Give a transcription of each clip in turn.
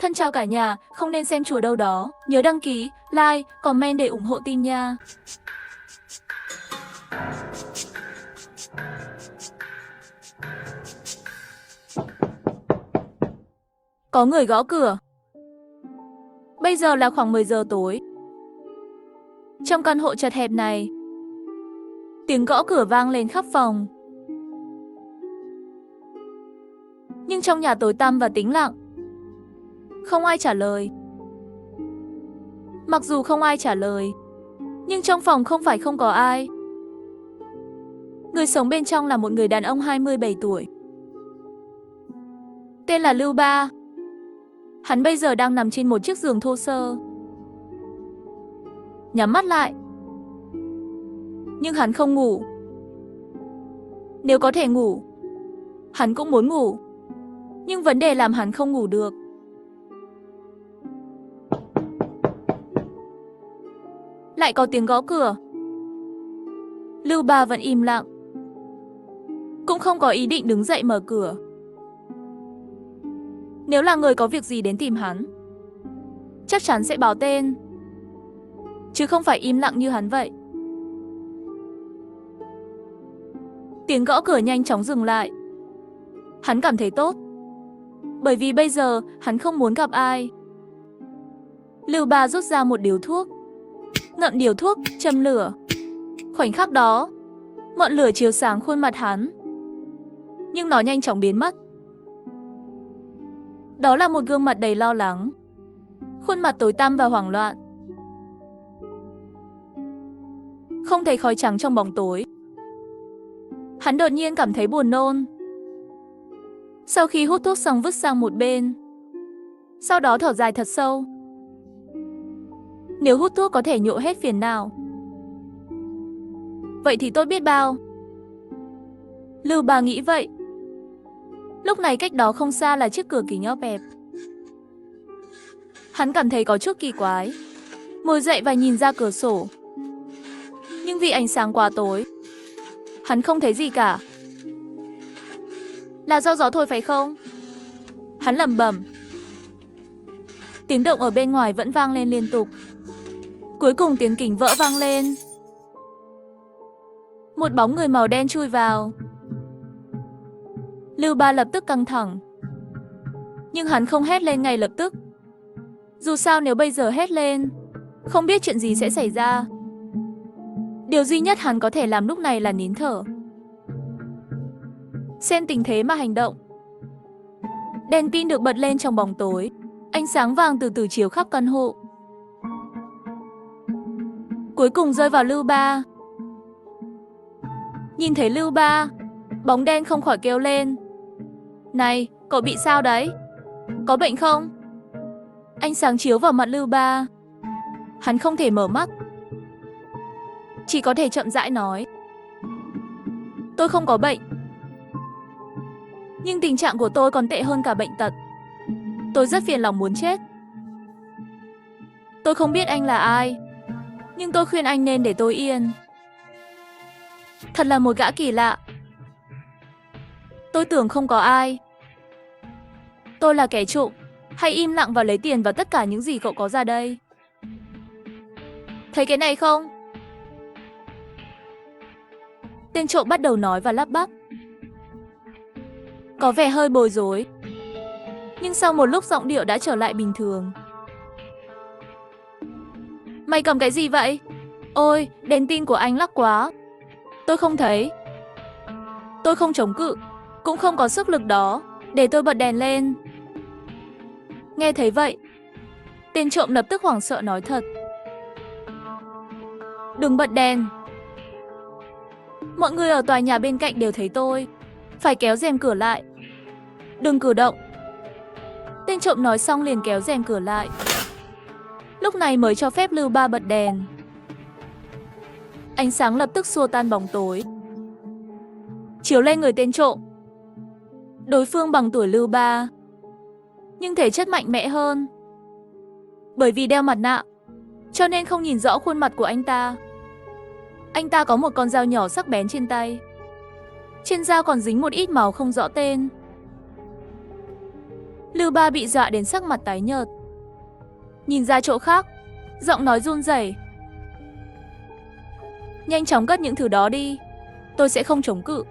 Thân chào cả nhà, không nên xem chùa đâu đó. Nhớ đăng ký, like, comment để ủng hộ team nha. Có người gõ cửa. Bây giờ là khoảng 10 giờ tối. Trong căn hộ chật hẹp này, tiếng gõ cửa vang lên khắp phòng. Nhưng trong nhà tối tăm và tĩnh lặng, không ai trả lời. Mặc dù không ai trả lời, nhưng trong phòng không phải không có ai. Người sống bên trong là một người đàn ông 27 tuổi. Tên là Lưu Ba. Hắn bây giờ đang nằm trên một chiếc giường thô sơ. Nhắm mắt lại. Nhưng hắn không ngủ. Nếu có thể ngủ, hắn cũng muốn ngủ. Nhưng vấn đề làm hắn không ngủ được. Lại có tiếng gõ cửa. Lưu Ba vẫn im lặng, cũng không có ý định đứng dậy mở cửa. Nếu là người có việc gì đến tìm hắn, chắc chắn sẽ báo tên, chứ không phải im lặng như hắn vậy. Tiếng gõ cửa nhanh chóng dừng lại. Hắn cảm thấy tốt, bởi vì bây giờ hắn không muốn gặp ai. Lưu Ba rút ra một điếu thuốc, ngậm điếu thuốc, châm lửa. Khoảnh khắc đó, ngọn lửa chiếu sáng khuôn mặt hắn, nhưng nó nhanh chóng biến mất. Đó là một gương mặt đầy lo lắng, khuôn mặt tối tăm và hoảng loạn. Không thấy khói trắng trong bóng tối, hắn đột nhiên cảm thấy buồn nôn. Sau khi hút thuốc xong vứt sang một bên, sau đó thở dài thật sâu. Nếu hút thuốc có thể nhộ hết phiền não, vậy thì tốt biết bao. Lưu Ba nghĩ vậy. Lúc này cách đó không xa là chiếc cửa kính óp ẹp. Hắn cảm thấy có chút kỳ quái, ngồi dậy và nhìn ra cửa sổ. Nhưng vì ánh sáng quá tối, hắn không thấy gì cả. Là do gió thổi phải không? Hắn lẩm bẩm. Tiếng động ở bên ngoài vẫn vang lên liên tục. Cuối cùng tiếng kính vỡ vang lên. Một bóng người màu đen chui vào. Lưu Ba lập tức căng thẳng. Nhưng hắn không hét lên ngay lập tức. Dù sao nếu bây giờ hét lên, không biết chuyện gì sẽ xảy ra. Điều duy nhất hắn có thể làm lúc này là nín thở, xem tình thế mà hành động. Đèn pin được bật lên trong bóng tối. Ánh sáng vàng từ từ chiếu khắp căn hộ, cuối cùng rơi vào Lưu Ba. Nhìn thấy Lưu Ba, bóng đen không khỏi kêu lên. Này, cậu bị sao đấy? Có bệnh không? Ánh sáng chiếu vào mặt Lưu Ba. Hắn không thể mở mắt, chỉ có thể chậm rãi nói. Tôi không có bệnh, nhưng tình trạng của tôi còn tệ hơn cả bệnh tật. Tôi rất phiền lòng muốn chết. Tôi không biết anh là ai, nhưng tôi khuyên anh nên để tôi yên. Thật là một gã kỳ lạ. Tôi tưởng không có ai. Tôi là kẻ trộm. Hãy im lặng và lấy tiền và tất cả những gì cậu có ra đây. Thấy cái này không? Tên trộm bắt đầu nói và lắp bắp, có vẻ hơi bối rối. Nhưng sau một lúc giọng điệu đã trở lại bình thường. Mày cầm cái gì vậy? Ôi, đèn tin của anh lắc quá. Tôi không thấy. Tôi không chống cự, cũng không có sức lực đó. Để tôi bật đèn lên. Nghe thấy vậy, tên trộm lập tức hoảng sợ nói thật. Đừng bật đèn. Mọi người ở tòa nhà bên cạnh đều thấy tôi. Phải kéo rèm cửa lại. Đừng cử động. Tên trộm nói xong liền kéo rèm cửa lại. Lúc này mới cho phép Lưu Ba bật đèn. Ánh sáng lập tức xua tan bóng tối, chiếu lên người tên trộm. Đối phương bằng tuổi Lưu Ba, nhưng thể chất mạnh mẽ hơn. Bởi vì đeo mặt nạ, cho nên không nhìn rõ khuôn mặt của anh ta. Anh ta có một con dao nhỏ sắc bén trên tay. Trên dao còn dính một ít máu không rõ tên. Lưu Ba bị dọa đến sắc mặt tái nhợt. Nhìn ra chỗ khác, giọng nói run rẩy. Nhanh chóng cất những thứ đó đi. Tôi sẽ không chống cự.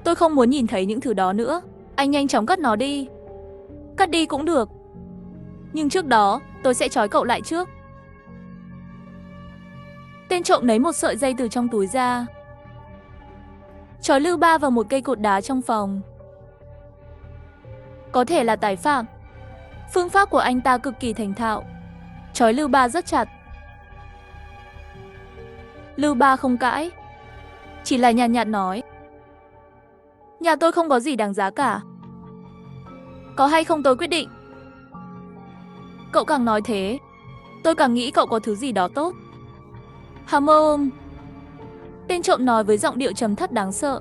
Tôi không muốn nhìn thấy những thứ đó nữa. Anh nhanh chóng cất nó đi. Cất đi cũng được. Nhưng trước đó, tôi sẽ trói cậu lại trước. Tên trộm lấy một sợi dây từ trong túi ra, trói Lưu Ba vào một cây cột đá trong phòng. Có thể là tái phạm. Phương pháp của anh ta cực kỳ thành thạo. Trói Lưu Ba rất chặt. Lưu Ba không cãi, chỉ là nhàn nhạt nói. Nhà tôi không có gì đáng giá cả. Có hay không tôi quyết định. Cậu càng nói thế, tôi càng nghĩ cậu có thứ gì đó tốt. Hammer ôm. Tên trộm nói với giọng điệu trầm thấp đáng sợ.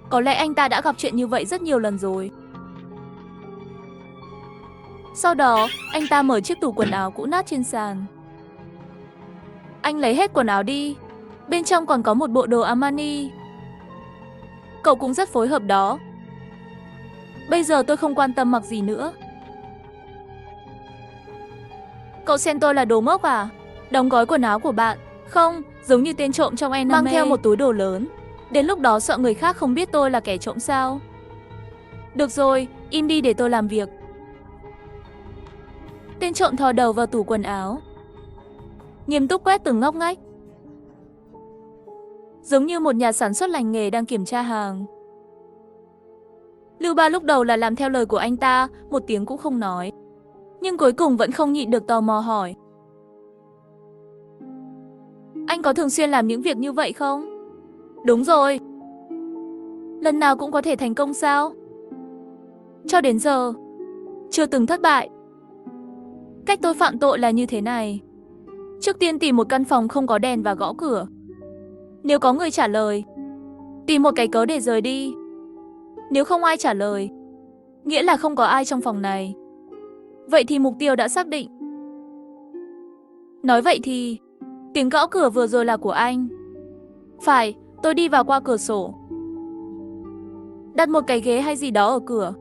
Có lẽ anh ta đã gặp chuyện như vậy rất nhiều lần rồi. Sau đó, anh ta mở chiếc tủ quần áo cũ nát trên sàn. Anh lấy hết quần áo đi. Bên trong còn có một bộ đồ Armani. Cậu cũng rất phối hợp đó. Bây giờ tôi không quan tâm mặc gì nữa. Cậu xem tôi là đồ ngốc à? Đóng gói quần áo của bạn. Không, giống như tên trộm trong anime. Mang theo một túi đồ lớn. Đến lúc đó sợ người khác không biết tôi là kẻ trộm sao? Được rồi, im đi để tôi làm việc. Tên trộm thò đầu vào tủ quần áo, nghiêm túc quét từng ngóc ngách, giống như một nhà sản xuất lành nghề đang kiểm tra hàng. Lưu Ba lúc đầu là làm theo lời của anh ta, một tiếng cũng không nói. Nhưng cuối cùng vẫn không nhịn được tò mò hỏi. Anh có thường xuyên làm những việc như vậy không? Đúng rồi. Lần nào cũng có thể thành công sao? Cho đến giờ, chưa từng thất bại. Cách tôi phạm tội là như thế này. Trước tiên tìm một căn phòng không có đèn và gõ cửa. Nếu có người trả lời, tìm một cái cớ để rời đi. Nếu không ai trả lời, nghĩa là không có ai trong phòng này. Vậy thì mục tiêu đã xác định. Nói vậy thì, tiếng gõ cửa vừa rồi là của anh. Phải, tôi đi vào qua cửa sổ. Đặt một cái ghế hay gì đó ở cửa.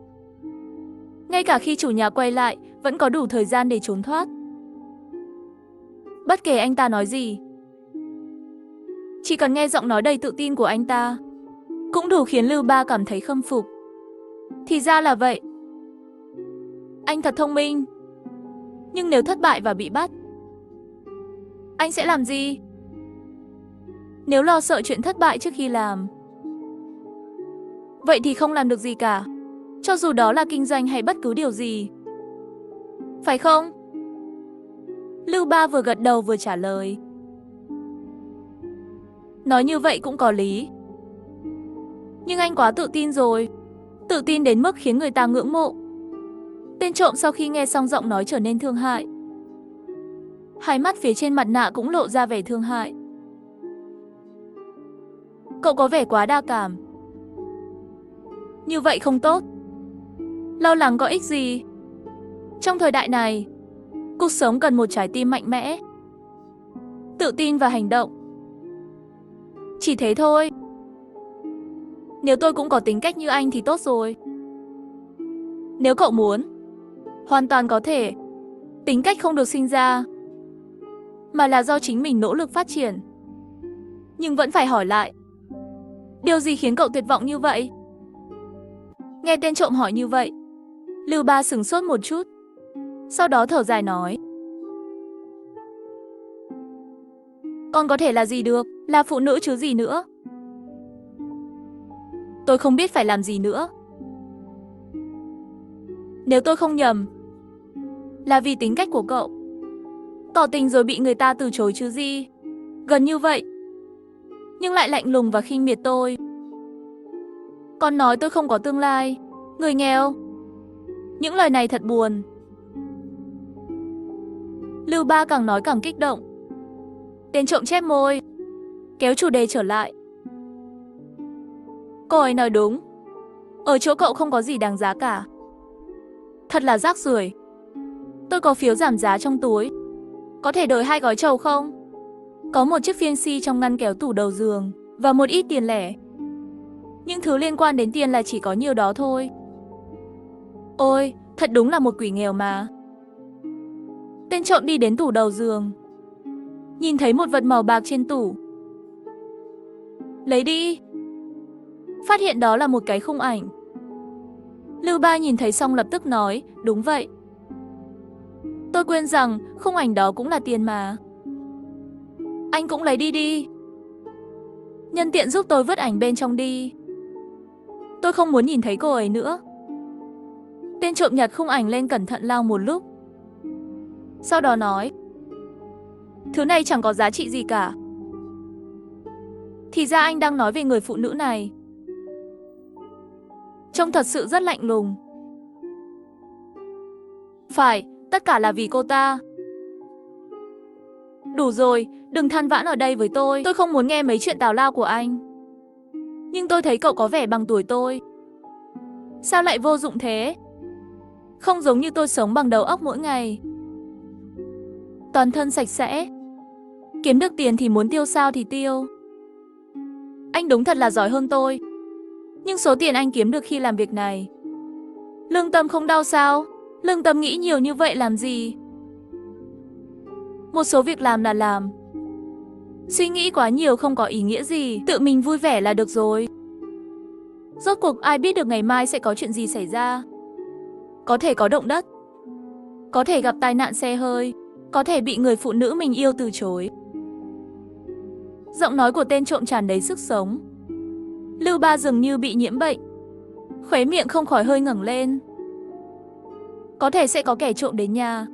Ngay cả khi chủ nhà quay lại, vẫn có đủ thời gian để trốn thoát. Bất kể anh ta nói gì, chỉ cần nghe giọng nói đầy tự tin của anh ta, cũng đủ khiến Lưu Ba cảm thấy khâm phục. Thì ra là vậy. Anh thật thông minh. Nhưng nếu thất bại và bị bắt, anh sẽ làm gì? Nếu lo sợ chuyện thất bại trước khi làm, vậy thì không làm được gì cả. Cho dù đó là kinh doanh hay bất cứ điều gì. Phải không? Lưu Ba vừa gật đầu vừa trả lời. Nói như vậy cũng có lý. Nhưng anh quá tự tin rồi. Tự tin đến mức khiến người ta ngưỡng mộ. Tên trộm sau khi nghe xong giọng nói trở nên thương hại. Hai mắt phía trên mặt nạ cũng lộ ra vẻ thương hại. Cậu có vẻ quá đa cảm. Như vậy không tốt. Lo lắng có ích gì? Trong thời đại này, cuộc sống cần một trái tim mạnh mẽ, tự tin và hành động. Chỉ thế thôi. Nếu tôi cũng có tính cách như anh thì tốt rồi. Nếu cậu muốn, hoàn toàn có thể. Tính cách không được sinh ra, mà là do chính mình nỗ lực phát triển. Nhưng vẫn phải hỏi lại, điều gì khiến cậu tuyệt vọng như vậy? Nghe tên trộm hỏi như vậy, Lưu Ba sửng sốt một chút. Sau đó thở dài nói. Con có thể là gì được, là phụ nữ chứ gì nữa. Tôi không biết phải làm gì nữa. Nếu tôi không nhầm, là vì tính cách của cậu. Tỏ tình rồi bị người ta từ chối chứ gì. Gần như vậy, nhưng lại lạnh lùng và khinh miệt tôi. Con nói tôi không có tương lai, người nghèo. Những lời này thật buồn. Lưu Ba càng nói càng kích động. Tên trộm chép môi, kéo chủ đề trở lại. Cô ấy nói đúng. Ở chỗ cậu không có gì đáng giá cả. Thật là rác rưởi. Tôi có phiếu giảm giá trong túi. Có thể đổi 2 gói trầu không? Có một chiếc phiên si trong ngăn kéo tủ đầu giường và một ít tiền lẻ. Những thứ liên quan đến tiền là chỉ có nhiều đó thôi. Ôi, thật đúng là một quỷ nghèo mà. Tên trộm đi đến tủ đầu giường, nhìn thấy một vật màu bạc trên tủ. Lấy đi. Phát hiện đó là một cái khung ảnh. Lưu Ba nhìn thấy xong lập tức nói, đúng vậy. Tôi quên rằng khung ảnh đó cũng là tiền mà. Anh cũng lấy đi đi. Nhân tiện giúp tôi vứt ảnh bên trong đi. Tôi không muốn nhìn thấy cô ấy nữa. Tên trộm nhặt khung ảnh lên cẩn thận lau một lúc. Sau đó nói, thứ này chẳng có giá trị gì cả. Thì ra anh đang nói về người phụ nữ này. Trông thật sự rất lạnh lùng. Phải, tất cả là vì cô ta. Đủ rồi, đừng than vãn ở đây với tôi. Tôi không muốn nghe mấy chuyện tào lao của anh. Nhưng tôi thấy cậu có vẻ bằng tuổi tôi. Sao lại vô dụng thế? Không giống như tôi sống bằng đầu óc mỗi ngày. Toàn thân sạch sẽ. Kiếm được tiền thì muốn tiêu sao thì tiêu. Anh đúng thật là giỏi hơn tôi. Nhưng số tiền anh kiếm được khi làm việc này, lương tâm không đau sao? Lương tâm nghĩ nhiều như vậy làm gì? Một số việc làm là làm. Suy nghĩ quá nhiều không có ý nghĩa gì. Tự mình vui vẻ là được rồi. Rốt cuộc ai biết được ngày mai sẽ có chuyện gì xảy ra. Có thể có động đất, có thể gặp tai nạn xe hơi, có thể bị người phụ nữ mình yêu từ chối. Giọng nói của tên trộm tràn đầy sức sống. Lưu Ba dường như bị nhiễm bệnh, khóe miệng không khỏi hơi ngẩng lên. Có thể sẽ có kẻ trộm đến nhà.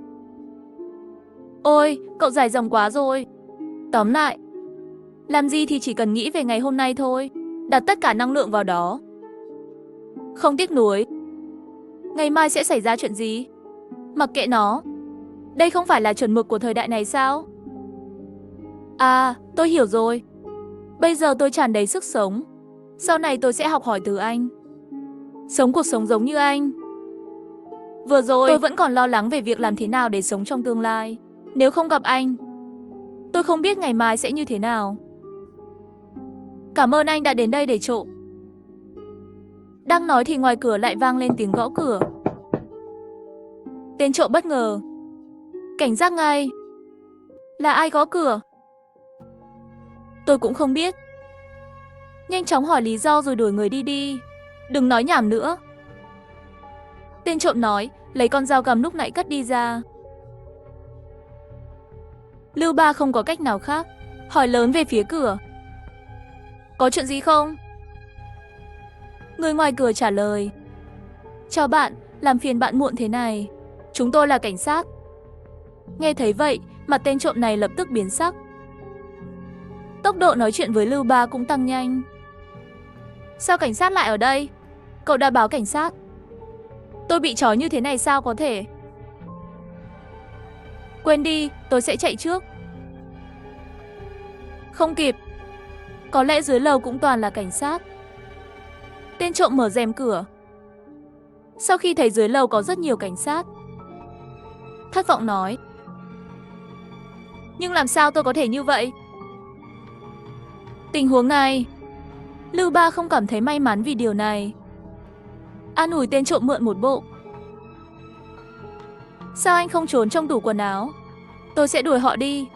Ôi, cậu dài dòng quá rồi. Tóm lại, làm gì thì chỉ cần nghĩ về ngày hôm nay thôi. Đặt tất cả năng lượng vào đó. Không tiếc nuối. Ngày mai sẽ xảy ra chuyện gì? Mặc kệ nó. Đây không phải là chuẩn mực của thời đại này sao? À, tôi hiểu rồi. Bây giờ tôi tràn đầy sức sống. Sau này tôi sẽ học hỏi từ anh. Sống cuộc sống giống như anh. Vừa rồi tôi vẫn còn lo lắng về việc làm thế nào để sống trong tương lai. Nếu không gặp anh, tôi không biết ngày mai sẽ như thế nào. Cảm ơn anh đã đến đây để trộm. Đang nói thì ngoài cửa lại vang lên tiếng gõ cửa. Tên trộm bất ngờ, cảnh giác ngay. Là ai gõ cửa? Tôi cũng không biết. Nhanh chóng hỏi lý do rồi đuổi người đi đi. Đừng nói nhảm nữa. Tên trộm nói, lấy con dao găm lúc nãy cất đi ra. Lưu Ba không có cách nào khác, hỏi lớn về phía cửa. Có chuyện gì không? Người ngoài cửa trả lời. Chào bạn, làm phiền bạn muộn thế này. Chúng tôi là cảnh sát. Nghe thấy vậy, mặt tên trộm này lập tức biến sắc. Tốc độ nói chuyện với Lưu Ba cũng tăng nhanh. Sao cảnh sát lại ở đây? Cậu đã báo cảnh sát. Tôi bị trói như thế này sao có thể? Quên đi, tôi sẽ chạy trước. Không kịp. Có lẽ dưới lầu cũng toàn là cảnh sát. Tên trộm mở rèm cửa. Sau khi thấy dưới lầu có rất nhiều cảnh sát, thất vọng nói. Nhưng làm sao tôi có thể như vậy? Tình huống này, Lưu Ba không cảm thấy may mắn vì điều này. An ủi tên trộm mượn một bộ. Sao anh không trốn trong tủ quần áo? Tôi sẽ đuổi họ đi.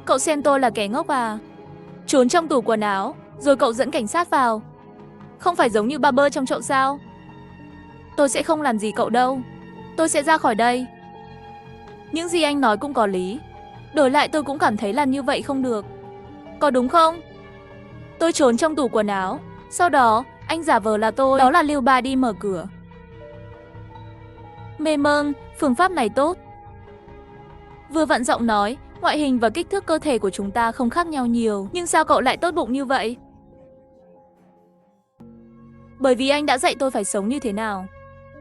Cậu xem tôi là kẻ ngốc à? Trốn trong tủ quần áo, rồi cậu dẫn cảnh sát vào. Không phải giống như ba bơ trong chậu sao? Tôi sẽ không làm gì cậu đâu. Tôi sẽ ra khỏi đây. Những gì anh nói cũng có lý. Đổi lại tôi cũng cảm thấy làm như vậy không được. Có đúng không? Tôi trốn trong tủ quần áo. Sau đó, anh giả vờ là tôi. Đó là Lưu Ba đi mở cửa. Mê mơn, phương pháp này tốt. Vừa vặn giọng nói, ngoại hình và kích thước cơ thể của chúng ta không khác nhau nhiều. Nhưng sao cậu lại tốt bụng như vậy? Bởi vì anh đã dạy tôi phải sống như thế nào.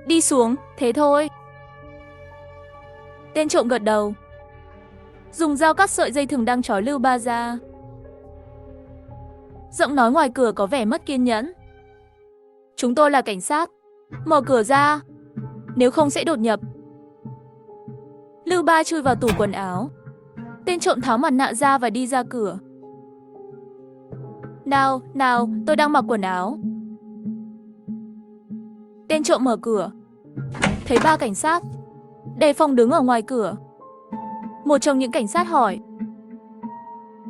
Đi xuống, thế thôi. Tên trộm gật đầu. Dùng dao cắt sợi dây thừng đang trói Lưu Ba ra. Giọng nói ngoài cửa có vẻ mất kiên nhẫn. Chúng tôi là cảnh sát. Mở cửa ra. Nếu không sẽ đột nhập. Lưu Ba chui vào tủ quần áo. Tên trộm tháo mặt nạ ra và đi ra cửa. Nào, tôi đang mặc quần áo. Tên trộm mở cửa. Thấy 3 cảnh sát đề phòng đứng ở ngoài cửa. Một trong những cảnh sát hỏi: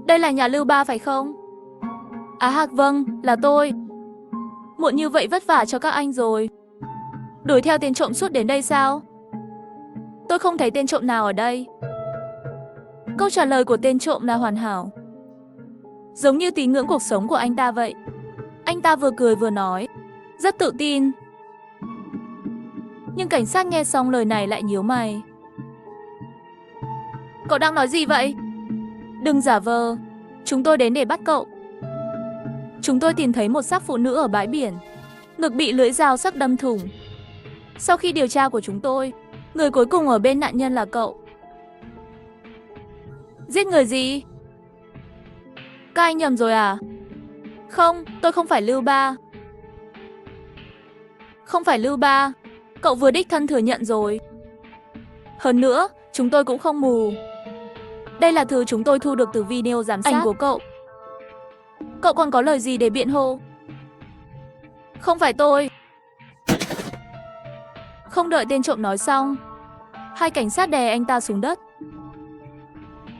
"Đây là nhà Lưu Ba phải không?" Á Hạc: "Vâng, là tôi. Muộn như vậy vất vả cho các anh rồi. Đuổi theo tên trộm suốt đến đây sao?" "Tôi không thấy tên trộm nào ở đây." Câu trả lời của tên trộm là hoàn hảo, giống như tín ngưỡng cuộc sống của anh ta vậy. Anh ta vừa cười vừa nói, rất tự tin. Nhưng cảnh sát nghe xong lời này lại nhíu mày. "Cậu đang nói gì vậy?" "Đừng giả vờ, chúng tôi đến để bắt cậu. Chúng tôi tìm thấy một xác phụ nữ ở bãi biển, ngực bị lưỡi dao sắc đâm thủng. Sau khi điều tra của chúng tôi, người cuối cùng ở bên nạn nhân là cậu." "Giết người gì?" "Các anh nhầm rồi à?" "Không, tôi không phải Lưu Ba." "Không phải Lưu Ba, cậu vừa đích thân thừa nhận rồi. Hơn nữa, chúng tôi cũng không mù. Đây là thứ chúng tôi thu được từ video giám sát của cậu. Cậu còn có lời gì để biện hộ?" "Không phải tôi." Không đợi tên trộm nói xong, 2 cảnh sát đè anh ta xuống đất.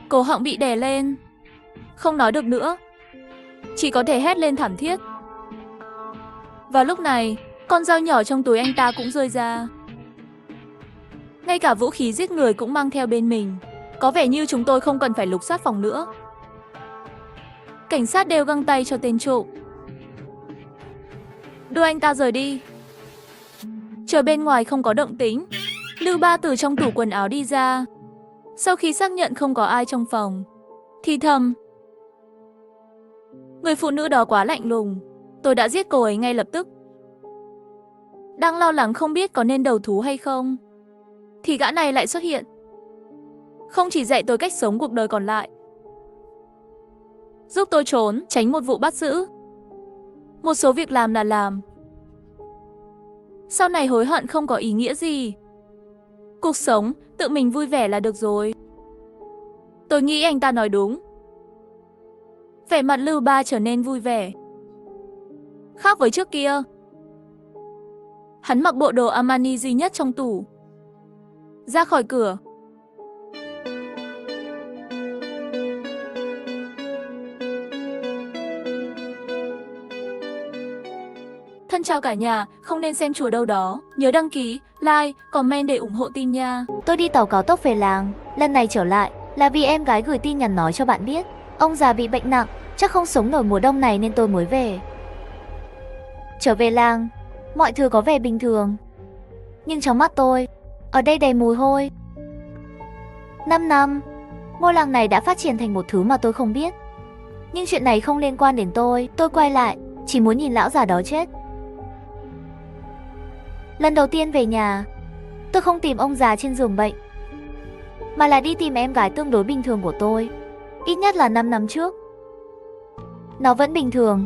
Cổ họng bị đè lên, không nói được nữa, chỉ có thể hét lên thảm thiết. Vào lúc này, con dao nhỏ trong túi anh ta cũng rơi ra. Ngay cả vũ khí giết người cũng mang theo bên mình. Có vẻ như chúng tôi không cần phải lục soát phòng nữa. Cảnh sát đều găng tay cho tên trộm. "Đưa anh ta rời đi." Chờ bên ngoài không có động tĩnh, Lưu Ba từ trong tủ quần áo đi ra. Sau khi xác nhận không có ai trong phòng, thì thầm: "Người phụ nữ đó quá lạnh lùng, tôi đã giết cô ấy ngay lập tức." Đang lo lắng không biết có nên đầu thú hay không, thì gã này lại xuất hiện. Không chỉ dạy tôi cách sống cuộc đời còn lại, giúp tôi trốn, tránh một vụ bắt giữ. Một số việc làm là làm, sau này hối hận không có ý nghĩa gì. Cuộc sống, tự mình vui vẻ là được rồi. Tôi nghĩ anh ta nói đúng. Vẻ mặt Lưu Ba trở nên vui vẻ, khác với trước kia. Hắn mặc bộ đồ Armani duy nhất trong tủ, ra khỏi cửa. Thân chào cả nhà, không nên xem chùa đâu đó. Nhớ đăng ký, like, comment để ủng hộ team nha. Tôi đi tàu cao tốc về làng, lần này trở lại là vì em gái gửi tin nhắn nói cho bạn biết. Ông già bị bệnh nặng, chắc không sống nổi mùa đông này nên tôi mới về. Trở về làng, mọi thứ có vẻ bình thường. Nhưng trong mắt tôi, ở đây đầy mùi hôi. 5 năm, ngôi làng này đã phát triển thành một thứ mà tôi không biết. Nhưng chuyện này không liên quan đến tôi quay lại, chỉ muốn nhìn lão già đó chết. Lần đầu tiên về nhà, tôi không tìm ông già trên giường bệnh, mà là đi tìm em gái tương đối bình thường của tôi, ít nhất là 5 năm trước. Nó vẫn bình thường.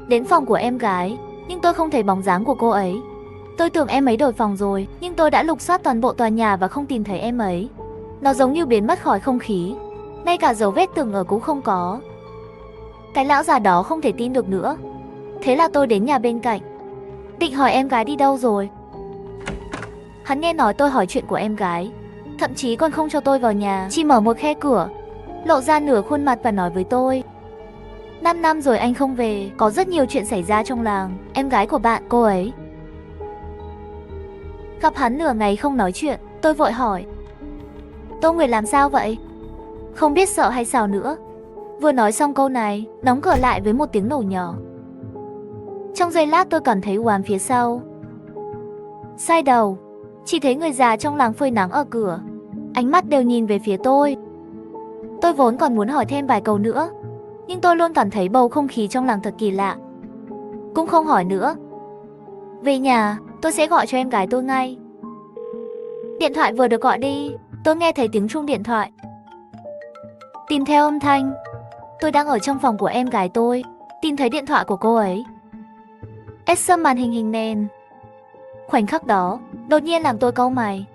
Đến phòng của em gái, nhưng tôi không thấy bóng dáng của cô ấy. Tôi tưởng em ấy đổi phòng rồi, nhưng tôi đã lục soát toàn bộ tòa nhà và không tìm thấy em ấy. Nó giống như biến mất khỏi không khí, ngay cả dấu vết tưởng ở cũng không có. Cái lão già đó không thể tin được nữa. Thế là tôi đến nhà bên cạnh, định hỏi em gái đi đâu rồi. Hắn nghe nói tôi hỏi chuyện của em gái, thậm chí còn không cho tôi vào nhà, chỉ mở một khe cửa, lộ ra nửa khuôn mặt và nói với tôi: 5 năm rồi anh không về, có rất nhiều chuyện xảy ra trong làng. Em gái của bạn, cô ấy. Gặp hắn nửa ngày không nói chuyện, tôi vội hỏi: Tô Nguyệt làm sao vậy? Không biết sợ hay sao nữa. Vừa nói xong câu này, đóng cửa lại với một tiếng nổ nhỏ. Trong giây lát tôi cảm thấy u ám phía sau. Sai đầu, chỉ thấy người già trong làng phơi nắng ở cửa, ánh mắt đều nhìn về phía tôi. Tôi vốn còn muốn hỏi thêm vài câu nữa, nhưng tôi luôn cảm thấy bầu không khí trong làng thật kỳ lạ, cũng không hỏi nữa. Về nhà, tôi sẽ gọi cho em gái tôi ngay. Điện thoại vừa được gọi đi, tôi nghe thấy tiếng chuông điện thoại. Tìm theo âm thanh, tôi đang ở trong phòng của em gái tôi, tìm thấy điện thoại của cô ấy. Sâm màn hình nền. Khoảnh khắc đó, đột nhiên làm tôi cau mày.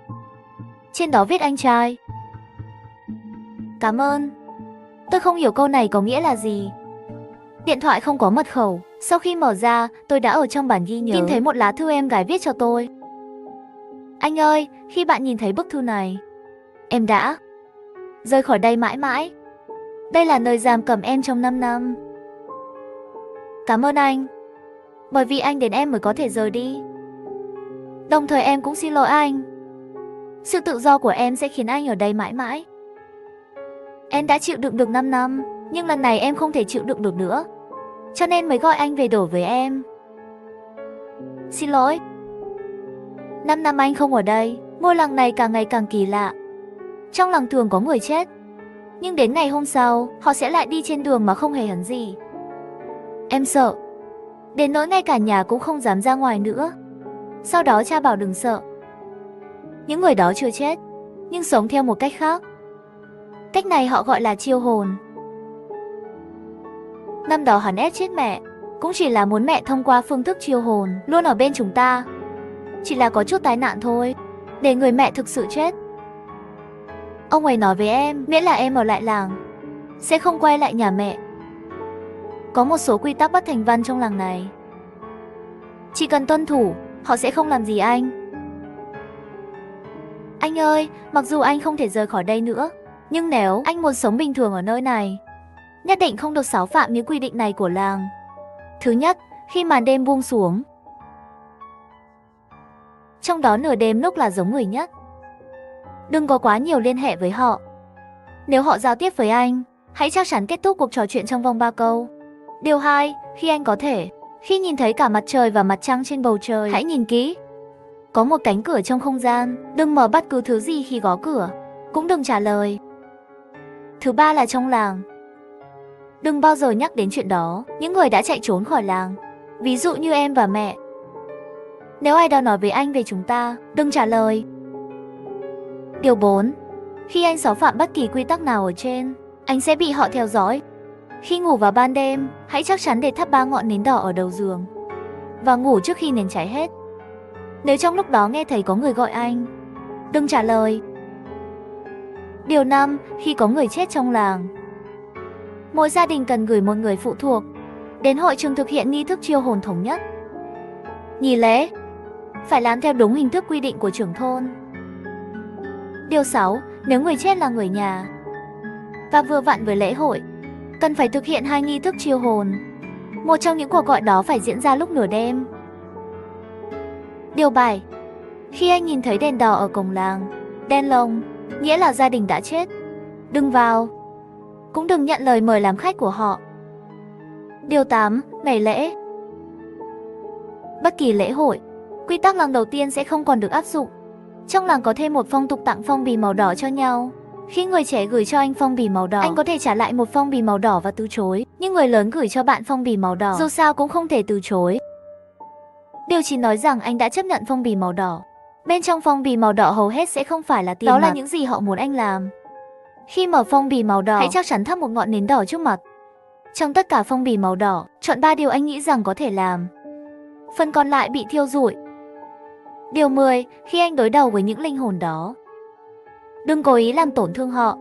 Trên đó viết anh trai. Cảm ơn. Tôi không hiểu câu này có nghĩa là gì. Điện thoại không có mật khẩu. Sau khi mở ra, tôi đã ở trong bản ghi nhớ tìm thấy một lá thư em gái viết cho tôi. Anh ơi, khi bạn nhìn thấy bức thư này, em đã rời khỏi đây mãi mãi. Đây là nơi giam cầm em trong 5 năm. Cảm ơn anh. Bởi vì anh đến em mới có thể rời đi. Đồng thời em cũng xin lỗi anh. Sự tự do của em sẽ khiến anh ở đây mãi mãi. Em đã chịu đựng được 5 năm, nhưng lần này em không thể chịu đựng được nữa. Cho nên mới gọi anh về đổi với em. Xin lỗi. 5 năm anh không ở đây, ngôi làng này càng ngày càng kỳ lạ. Trong làng thường có người chết, nhưng đến ngày hôm sau, họ sẽ lại đi trên đường mà không hề hấn gì. Em sợ, đến nỗi ngay cả nhà cũng không dám ra ngoài nữa. Sau đó cha bảo đừng sợ. Những người đó chưa chết, nhưng sống theo một cách khác. Cách này họ gọi là chiêu hồn. Năm đó hắn ép chết mẹ, cũng chỉ là muốn mẹ thông qua phương thức chiêu hồn luôn ở bên chúng ta. Chỉ là có chút tai nạn thôi, để người mẹ thực sự chết. Ông ấy nói với em, miễn là em ở lại làng, sẽ không quay lại nhà mẹ. Có một số quy tắc bất thành văn trong làng này. Chỉ cần tuân thủ, họ sẽ không làm gì anh. Anh ơi, mặc dù anh không thể rời khỏi đây nữa, nhưng nếu anh muốn sống bình thường ở nơi này, nhất định không được xáo phạm những quy định này của làng. Thứ nhất, khi màn đêm buông xuống, trong đó nửa đêm lúc là giống người nhất, đừng có quá nhiều liên hệ với họ. Nếu họ giao tiếp với anh, hãy chắc chắn kết thúc cuộc trò chuyện trong vòng 3 câu. Điều 2, khi anh có thể, khi nhìn thấy cả mặt trời và mặt trăng trên bầu trời, hãy nhìn kỹ. Có một cánh cửa trong không gian, đừng mở bất cứ thứ gì khi gõ cửa, cũng đừng trả lời. Thứ 3 là trong làng, đừng bao giờ nhắc đến chuyện đó, những người đã chạy trốn khỏi làng, ví dụ như em và mẹ. Nếu ai đó nói với anh về chúng ta, đừng trả lời. Điều 4, khi anh xáo phạm bất kỳ quy tắc nào ở trên, anh sẽ bị họ theo dõi. Khi ngủ vào ban đêm, hãy chắc chắn để thắp 3 ngọn nến đỏ ở đầu giường và ngủ trước khi nến cháy hết. Nếu trong lúc đó nghe thấy có người gọi anh, đừng trả lời. Điều 5, khi có người chết trong làng, mỗi gia đình cần gửi một người phụ thuộc đến hội trường thực hiện nghi thức chiêu hồn thống nhất. Nghi lễ phải làm theo đúng hình thức quy định của trưởng thôn. Điều 6, nếu người chết là người nhà và vừa vặn với lễ hội, cần phải thực hiện 2 nghi thức chiêu hồn. Một trong những cuộc gọi đó phải diễn ra lúc nửa đêm. Điều 7, khi anh nhìn thấy đèn đỏ ở cổng làng, đèn lồng, nghĩa là gia đình đã chết, đừng vào, cũng đừng nhận lời mời làm khách của họ. Điều 8, ngày lễ. Bất kỳ lễ hội, quy tắc làng đầu tiên sẽ không còn được áp dụng. Trong làng có thêm một phong tục tặng phong bì màu đỏ cho nhau. Khi người trẻ gửi cho anh phong bì màu đỏ, anh có thể trả lại một phong bì màu đỏ và từ chối. Nhưng người lớn gửi cho bạn phong bì màu đỏ, dù sao cũng không thể từ chối. Điều 9 nói rằng anh đã chấp nhận phong bì màu đỏ. Bên trong phong bì màu đỏ hầu hết sẽ không phải là tiền mặt. Đó là những gì họ muốn anh làm. Khi mở phong bì màu đỏ, hãy chắc chắn thắp một ngọn nến đỏ trước mặt. Trong tất cả phong bì màu đỏ, chọn 3 điều anh nghĩ rằng có thể làm. Phần còn lại bị thiêu rụi. Điều 10, khi anh đối đầu với những linh hồn đó, đừng cố ý làm tổn thương họ.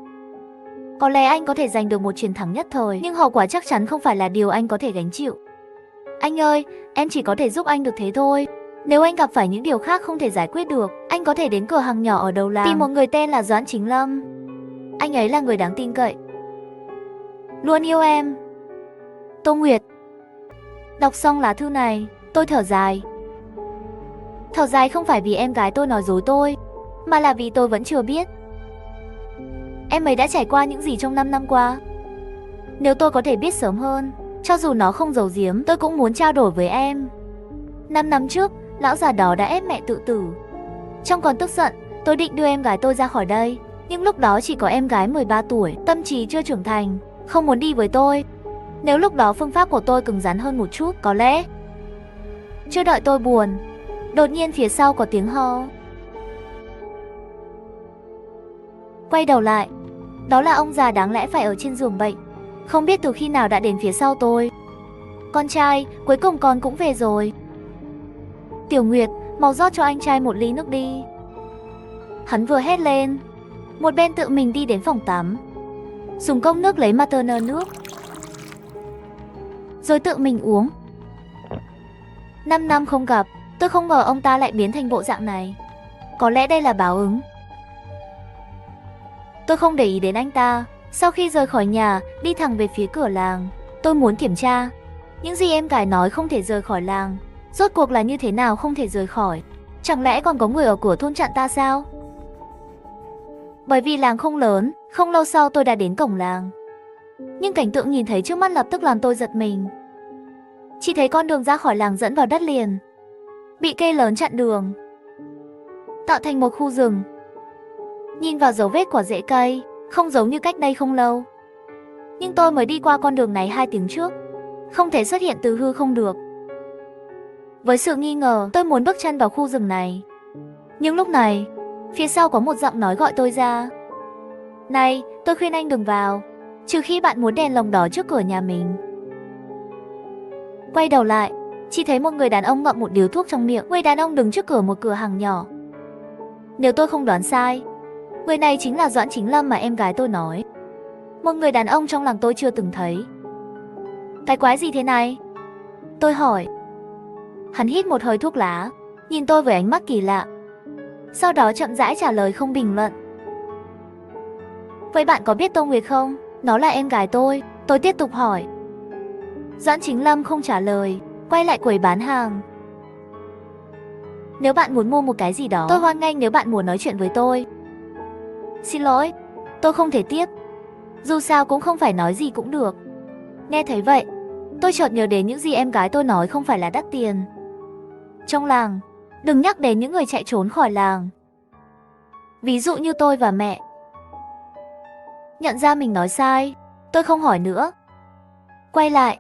Có lẽ anh có thể giành được một chiến thắng nhất thời, nhưng hậu quả chắc chắn không phải là điều anh có thể gánh chịu. Anh ơi, em chỉ có thể giúp anh được thế thôi. Nếu anh gặp phải những điều khác không thể giải quyết được, anh có thể đến cửa hàng nhỏ ở đầu làng, tìm một người tên là Doãn Chính Lâm. Anh ấy là người đáng tin cậy. Luôn yêu em. Tô Nguyệt. Đọc xong lá thư này, tôi thở dài. Thở dài không phải vì em gái tôi nói dối tôi, mà là vì tôi vẫn chưa biết em ấy đã trải qua những gì trong 5 năm qua. Nếu tôi có thể biết sớm hơn, cho dù nó không giấu giếm, tôi cũng muốn trao đổi với em. 5 năm trước, lão già đó đã ép mẹ tự tử. Trong còn tức giận, tôi định đưa em gái tôi ra khỏi đây, nhưng lúc đó chỉ có em gái 13 tuổi, tâm trí chưa trưởng thành, không muốn đi với tôi. Nếu lúc đó phương pháp của tôi cứng rắn hơn một chút, có lẽ. Chưa đợi tôi buồn, đột nhiên phía sau có tiếng ho. Quay đầu lại, đó là ông già đáng lẽ phải ở trên giường bệnh, không biết từ khi nào đã đến phía sau tôi. Con trai, cuối cùng con cũng về rồi. Tiểu Nguyệt, mau rót cho anh trai một ly nước đi. Hắn vừa hét lên, một bên tự mình đi đến phòng tắm, dùng cốc nước lấy Maternal nước, rồi tự mình uống. 5 năm không gặp, tôi không ngờ ông ta lại biến thành bộ dạng này. Có lẽ đây là báo ứng. Tôi không để ý đến anh ta. Sau khi rời khỏi nhà, đi thẳng về phía cửa làng. Tôi muốn kiểm tra những gì em gái nói không thể rời khỏi làng. Rốt cuộc là như thế nào không thể rời khỏi? Chẳng lẽ còn có người ở cửa thôn chặn ta sao? Bởi vì làng không lớn, không lâu sau tôi đã đến cổng làng. Nhưng cảnh tượng nhìn thấy trước mắt lập tức làm tôi giật mình. Chỉ thấy con đường ra khỏi làng dẫn vào đất liền, bị cây lớn chặn đường, tạo thành một khu rừng. Nhìn vào dấu vết của rễ cây, không giống như cách đây không lâu. Nhưng tôi mới đi qua con đường này 2 tiếng trước, không thể xuất hiện từ hư không được. Với sự nghi ngờ, tôi muốn bước chân vào khu rừng này. Nhưng lúc này, phía sau có một giọng nói gọi tôi ra. Này, tôi khuyên anh đừng vào, trừ khi bạn muốn đèn lồng đỏ trước cửa nhà mình. Quay đầu lại, chỉ thấy một người đàn ông ngậm một điếu thuốc trong miệng. Người đàn ông đứng trước cửa một cửa hàng nhỏ. Nếu tôi không đoán sai, người này chính là Doãn Chính Lâm mà em gái tôi nói. Một người đàn ông trong làng tôi chưa từng thấy. Cái quái gì thế này? Tôi hỏi. Hắn hít một hơi thuốc lá, nhìn tôi với ánh mắt kỳ lạ. Sau đó chậm rãi trả lời không bình luận. Vậy bạn có biết Tô Nguyệt không? Nó là em gái tôi tiếp tục hỏi. Doãn Chính Lâm không trả lời, quay lại quầy bán hàng. Nếu bạn muốn mua một cái gì đó, tôi hoan nghênh nếu bạn muốn nói chuyện với tôi. Xin lỗi, tôi không thể tiếp. Dù sao cũng không phải nói gì cũng được. Nghe thấy vậy, tôi chợt nhớ đến những gì em gái tôi nói không phải là đắt tiền. Trong làng, đừng nhắc đến những người chạy trốn khỏi làng. Ví dụ như tôi và mẹ. Nhận ra mình nói sai, tôi không hỏi nữa. Quay lại,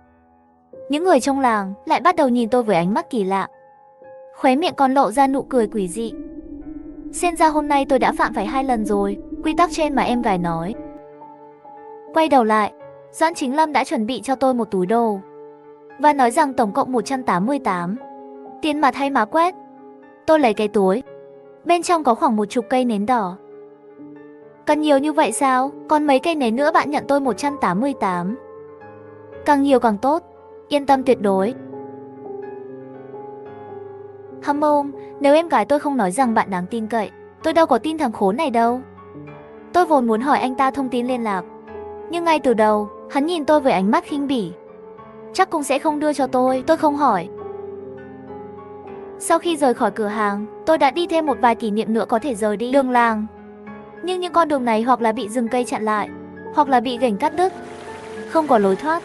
những người trong làng lại bắt đầu nhìn tôi với ánh mắt kỳ lạ. Khóe miệng còn lộ ra nụ cười quỷ dị. Xem ra hôm nay tôi đã phạm phải 2 lần rồi, quy tắc trên mà em gái nói. Quay đầu lại, Doãn Chính Lâm đã chuẩn bị cho tôi một túi đồ và nói rằng tổng cộng 188 tiền mặt hay mã quét. Tôi lấy cái túi, bên trong có khoảng 10 cây nến đỏ. Cần nhiều như vậy sao? Còn mấy cây nến nữa bạn nhận tôi 188. Càng nhiều càng tốt, yên tâm tuyệt đối. Hâm mông, nếu em gái tôi không nói rằng bạn đáng tin cậy, tôi đâu có tin thằng khốn này đâu. Tôi vốn muốn hỏi anh ta thông tin liên lạc, nhưng ngay từ đầu, hắn nhìn tôi với ánh mắt khinh bỉ. Chắc cũng sẽ không đưa cho tôi không hỏi. Sau khi rời khỏi cửa hàng, tôi đã đi thêm một vài kỷ niệm nữa có thể rời đi đường làng. Nhưng những con đường này hoặc là bị rừng cây chặn lại, hoặc là bị gành cắt đứt, không có lối thoát.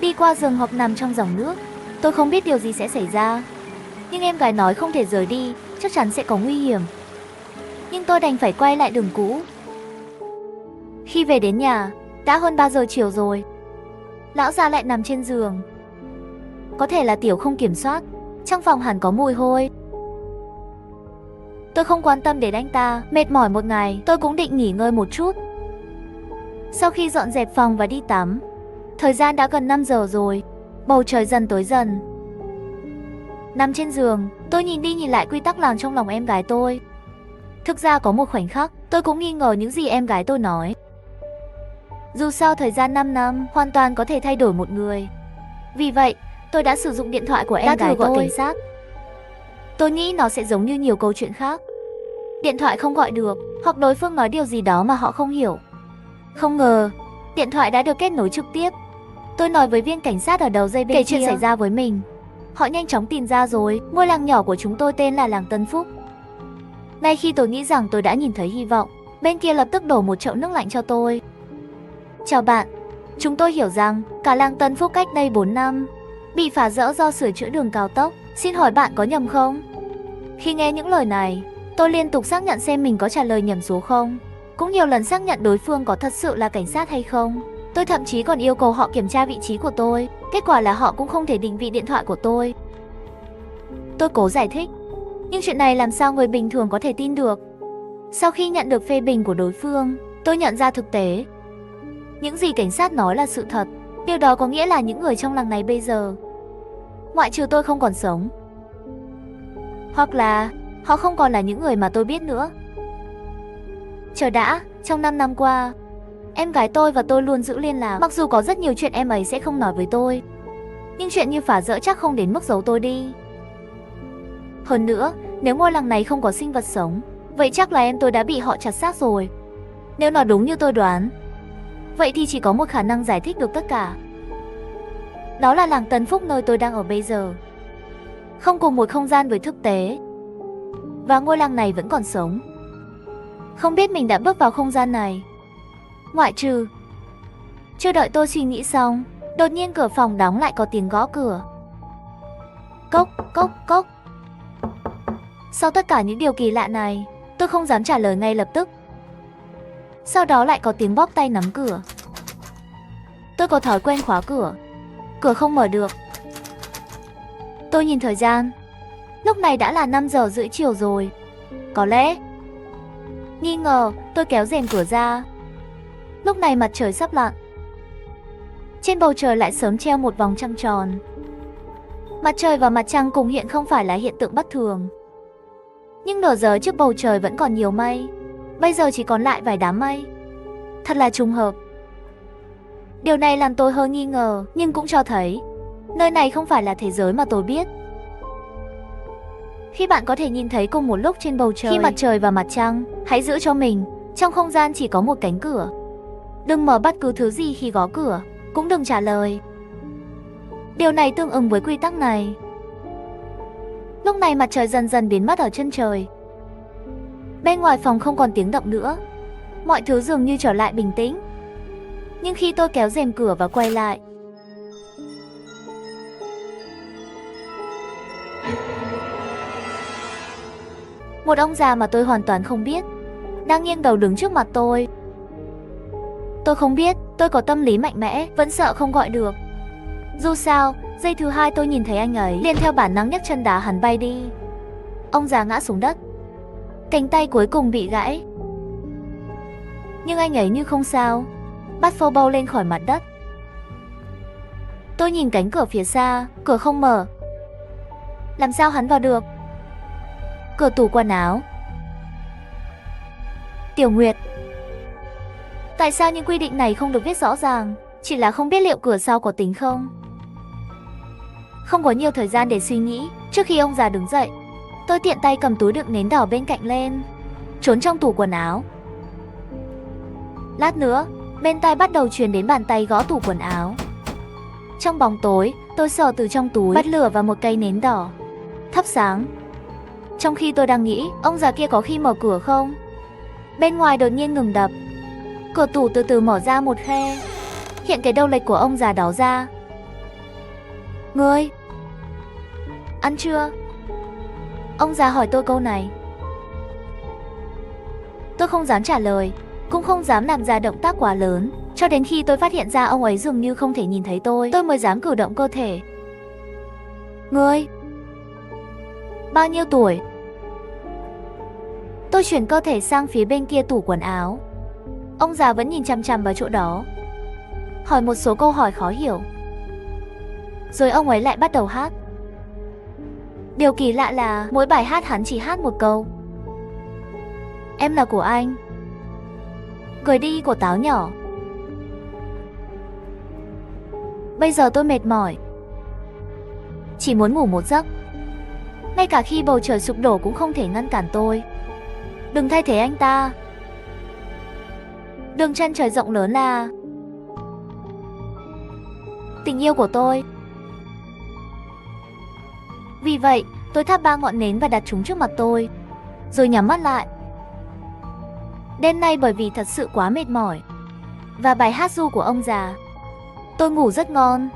Đi qua rừng hoặc nằm trong dòng nước, tôi không biết điều gì sẽ xảy ra. Nhưng em gái nói không thể rời đi, chắc chắn sẽ có nguy hiểm. Nhưng tôi đành phải quay lại đường cũ. Khi về đến nhà, đã hơn 3 giờ chiều rồi. Lão già lại nằm trên giường. Có thể là tiểu không kiểm soát, trong phòng hẳn có mùi hôi. Tôi không quan tâm đến anh ta, mệt mỏi một ngày, tôi cũng định nghỉ ngơi một chút. Sau khi dọn dẹp phòng và đi tắm, thời gian đã gần 5 giờ rồi, bầu trời dần tối dần. Nằm trên giường, tôi nhìn đi nhìn lại quy tắc làng trong lòng em gái tôi. Thực ra có một khoảnh khắc, tôi cũng nghi ngờ những gì em gái tôi nói. Dù sao thời gian 5 năm hoàn toàn có thể thay đổi một người. Vì vậy, tôi đã sử dụng điện thoại của em gái tôi gọi cảnh sát. Tôi nghĩ nó sẽ giống như nhiều câu chuyện khác. Điện thoại không gọi được, hoặc đối phương nói điều gì đó mà họ không hiểu. Không ngờ, điện thoại đã được kết nối trực tiếp. Tôi nói với viên cảnh sát ở đầu dây bên kia, kể chuyện xảy ra với mình. Họ nhanh chóng tìm ra rồi, ngôi làng nhỏ của chúng tôi tên là làng Tân Phúc. Ngay khi tôi nghĩ rằng tôi đã nhìn thấy hy vọng, bên kia lập tức đổ một chậu nước lạnh cho tôi. Chào bạn, chúng tôi hiểu rằng cả làng Tân Phúc cách đây 4 năm bị phá rỡ do sửa chữa đường cao tốc. Xin hỏi bạn có nhầm không? Khi nghe những lời này, tôi liên tục xác nhận xem mình có trả lời nhầm số không. Cũng nhiều lần xác nhận đối phương có thật sự là cảnh sát hay không. Tôi thậm chí còn yêu cầu họ kiểm tra vị trí của tôi. Kết quả là họ cũng không thể định vị điện thoại của tôi. Tôi cố giải thích, nhưng chuyện này làm sao người bình thường có thể tin được. Sau khi nhận được phê bình của đối phương, tôi nhận ra thực tế. Những gì cảnh sát nói là sự thật. Điều đó có nghĩa là những người trong làng này bây giờ, ngoại trừ tôi không còn sống, hoặc là họ không còn là những người mà tôi biết nữa. Chờ đã, trong 5 năm qua, em gái tôi và tôi luôn giữ liên lạc. Mặc dù có rất nhiều chuyện em ấy sẽ không nói với tôi, nhưng chuyện như phá rỡ chắc không đến mức giấu tôi đi. Hơn nữa, Nếu ngôi làng này không có sinh vật sống, vậy chắc là em tôi đã bị họ chặt xác rồi. Nếu nó đúng như tôi đoán, vậy thì chỉ có một khả năng giải thích được tất cả. Đó là làng Tân Phúc nơi tôi đang ở bây giờ không cùng một không gian với thực tế, và ngôi làng này vẫn còn sống. Không biết mình đã bước vào không gian này, ngoại trừ... Chưa đợi tôi suy nghĩ xong, đột nhiên cửa phòng đóng lại, có tiếng gõ cửa. Cốc, cốc, cốc. Sau tất cả những điều kỳ lạ này, tôi không dám trả lời ngay lập tức. Sau đó lại có tiếng bóp tay nắm cửa. Tôi có thói quen khóa cửa. Cửa không mở được. Tôi nhìn thời gian. Lúc này đã là 5 giờ rưỡi chiều rồi. Có lẽ... Nghi ngờ, tôi kéo rèm cửa ra. Lúc này mặt trời sắp lặn. Trên bầu trời lại sớm treo một vòng trăng tròn. Mặt trời và mặt trăng cùng hiện không phải là hiện tượng bất thường. Nhưng nửa giờ trước bầu trời vẫn còn nhiều mây. Bây giờ chỉ còn lại vài đám mây. Thật là trùng hợp. Điều này làm tôi hơi nghi ngờ, nhưng cũng cho thấy nơi này không phải là thế giới mà tôi biết. Khi bạn có thể nhìn thấy cùng một lúc trên bầu trời, khi mặt trời và mặt trăng, hãy giữ cho mình trong không gian chỉ có một cánh cửa. Đừng mở bất cứ thứ gì khi gõ cửa, cũng đừng trả lời. Điều này tương ứng với quy tắc này. Lúc này mặt trời dần dần biến mất ở chân trời. Bên ngoài phòng không còn tiếng động nữa. Mọi thứ dường như trở lại bình tĩnh. Nhưng khi tôi kéo rèm cửa và quay lại, một ông già mà tôi hoàn toàn không biết đang nghiêng đầu đứng trước mặt tôi. Tôi không biết, tôi có tâm lý mạnh mẽ, vẫn sợ không gọi được. Dù sao, giây thứ hai tôi nhìn thấy anh ấy, liền theo bản năng nhấc chân đá hắn bay đi. Ông già ngã xuống đất. Cánh tay cuối cùng bị gãy. Nhưng anh ấy như không sao, bắt phô bâu lên khỏi mặt đất. Tôi nhìn cánh cửa phía xa, cửa không mở. Làm sao hắn vào được? Cửa tủ quần áo. Tiểu Nguyệt. Tại sao những quy định này không được viết rõ ràng? Chỉ là không biết liệu cửa sau có tính không? Không có nhiều thời gian để suy nghĩ. Trước khi ông già đứng dậy, tôi tiện tay cầm túi đựng nến đỏ bên cạnh lên, trốn trong tủ quần áo. Lát nữa, bên tai bắt đầu truyền đến bàn tay gõ tủ quần áo. Trong bóng tối, tôi sờ từ trong túi, bắt lửa vào một cây nến đỏ, thắp sáng. Trong khi tôi đang nghĩ, ông già kia có khi mở cửa không? Bên ngoài đột nhiên ngừng đập. Cửa tủ từ từ mở ra một khe, hiện cái đầu lệch của ông già đó ra. Ngươi ăn chưa? Ông già hỏi tôi câu này. Tôi không dám trả lời, cũng không dám làm ra động tác quá lớn. Cho đến khi tôi phát hiện ra ông ấy dường như không thể nhìn thấy tôi mới dám cử động cơ thể. Ngươi bao nhiêu tuổi? Tôi chuyển cơ thể sang phía bên kia tủ quần áo. Ông già vẫn nhìn chằm chằm vào chỗ đó, hỏi một số câu hỏi khó hiểu. Rồi ông ấy lại bắt đầu hát. Điều kỳ lạ là mỗi bài hát hắn chỉ hát một câu. Em là của anh. Cười đi của táo nhỏ. Bây giờ tôi mệt mỏi, chỉ muốn ngủ một giấc. Ngay cả khi bầu trời sụp đổ cũng không thể ngăn cản tôi. Đừng thay thế anh ta. Đường chân trời rộng lớn là tình yêu của tôi. Vì vậy, tôi thắp 3 ngọn nến và đặt chúng trước mặt tôi, rồi nhắm mắt lại. Đêm nay bởi vì thật sự quá mệt mỏi và bài hát ru của ông già, tôi ngủ rất ngon.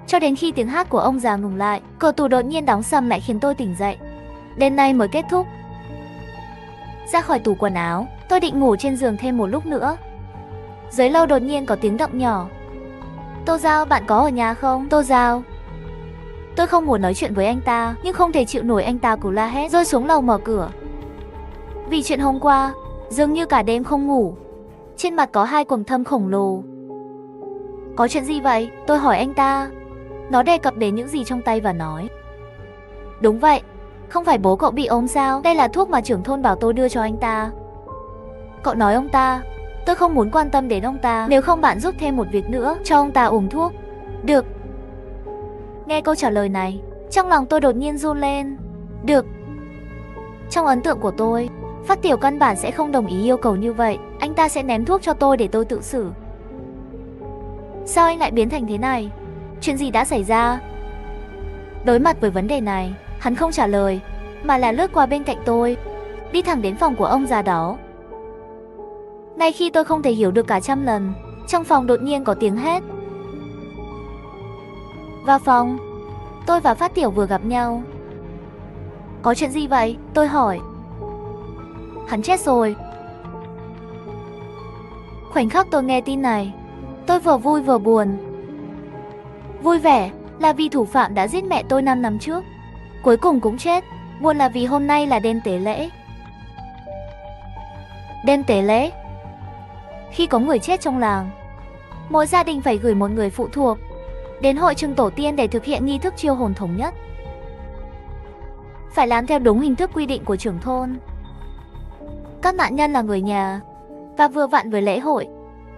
Cho đến khi tiếng hát của ông già ngừng lại, cửa tủ đột nhiên đóng sầm lại khiến tôi tỉnh dậy. Đêm nay mới kết thúc. Ra khỏi tủ quần áo, tôi định ngủ trên giường thêm một lúc nữa. Dưới lâu đột nhiên có tiếng động nhỏ. Tô Giao, bạn có ở nhà không? Tô Giao. Tôi không muốn nói chuyện với anh ta, nhưng không thể chịu nổi anh ta cứ la hét, rồi xuống lầu mở cửa. Vì chuyện hôm qua, dường như cả đêm không ngủ. Trên mặt có 2 quầng thâm khổng lồ. Có chuyện gì vậy? Tôi hỏi anh ta. Nó đề cập đến những gì trong tay và nói. Đúng vậy, không phải bố cậu bị ốm sao? Đây là thuốc mà trưởng thôn bảo tôi đưa cho anh ta. Cậu nói ông ta. Tôi không muốn quan tâm đến ông ta. Nếu không bạn giúp thêm một việc nữa, cho ông ta uống thuốc. Được. Nghe câu trả lời này, trong lòng tôi đột nhiên run lên. Được. Trong ấn tượng của tôi, Phát Tiểu căn bản sẽ không đồng ý yêu cầu như vậy. Anh ta sẽ ném thuốc cho tôi để tôi tự xử. Sao anh lại biến thành thế này? Chuyện gì đã xảy ra? Đối mặt với vấn đề này, hắn không trả lời, mà là lướt qua bên cạnh tôi, đi thẳng đến phòng của ông già đó. Ngay khi tôi không thể hiểu được cả trăm lần, trong phòng đột nhiên có tiếng hét. Vào phòng, tôi và Phát Tiểu vừa gặp nhau. Có chuyện gì vậy? Tôi hỏi. Hắn chết rồi. Khoảnh khắc tôi nghe tin này, tôi vừa vui vừa buồn. Vui vẻ là vì thủ phạm đã giết mẹ tôi 5 năm trước, cuối cùng cũng chết. Buồn là vì hôm nay là đêm tế lễ. Đêm tế lễ. Khi có người chết trong làng, mỗi gia đình phải gửi một người phụ thuộc đến hội trường tổ tiên để thực hiện nghi thức chiêu hồn thống nhất. Phải làm theo đúng hình thức quy định của trưởng thôn. Các nạn nhân là người nhà và vừa vặn với lễ hội,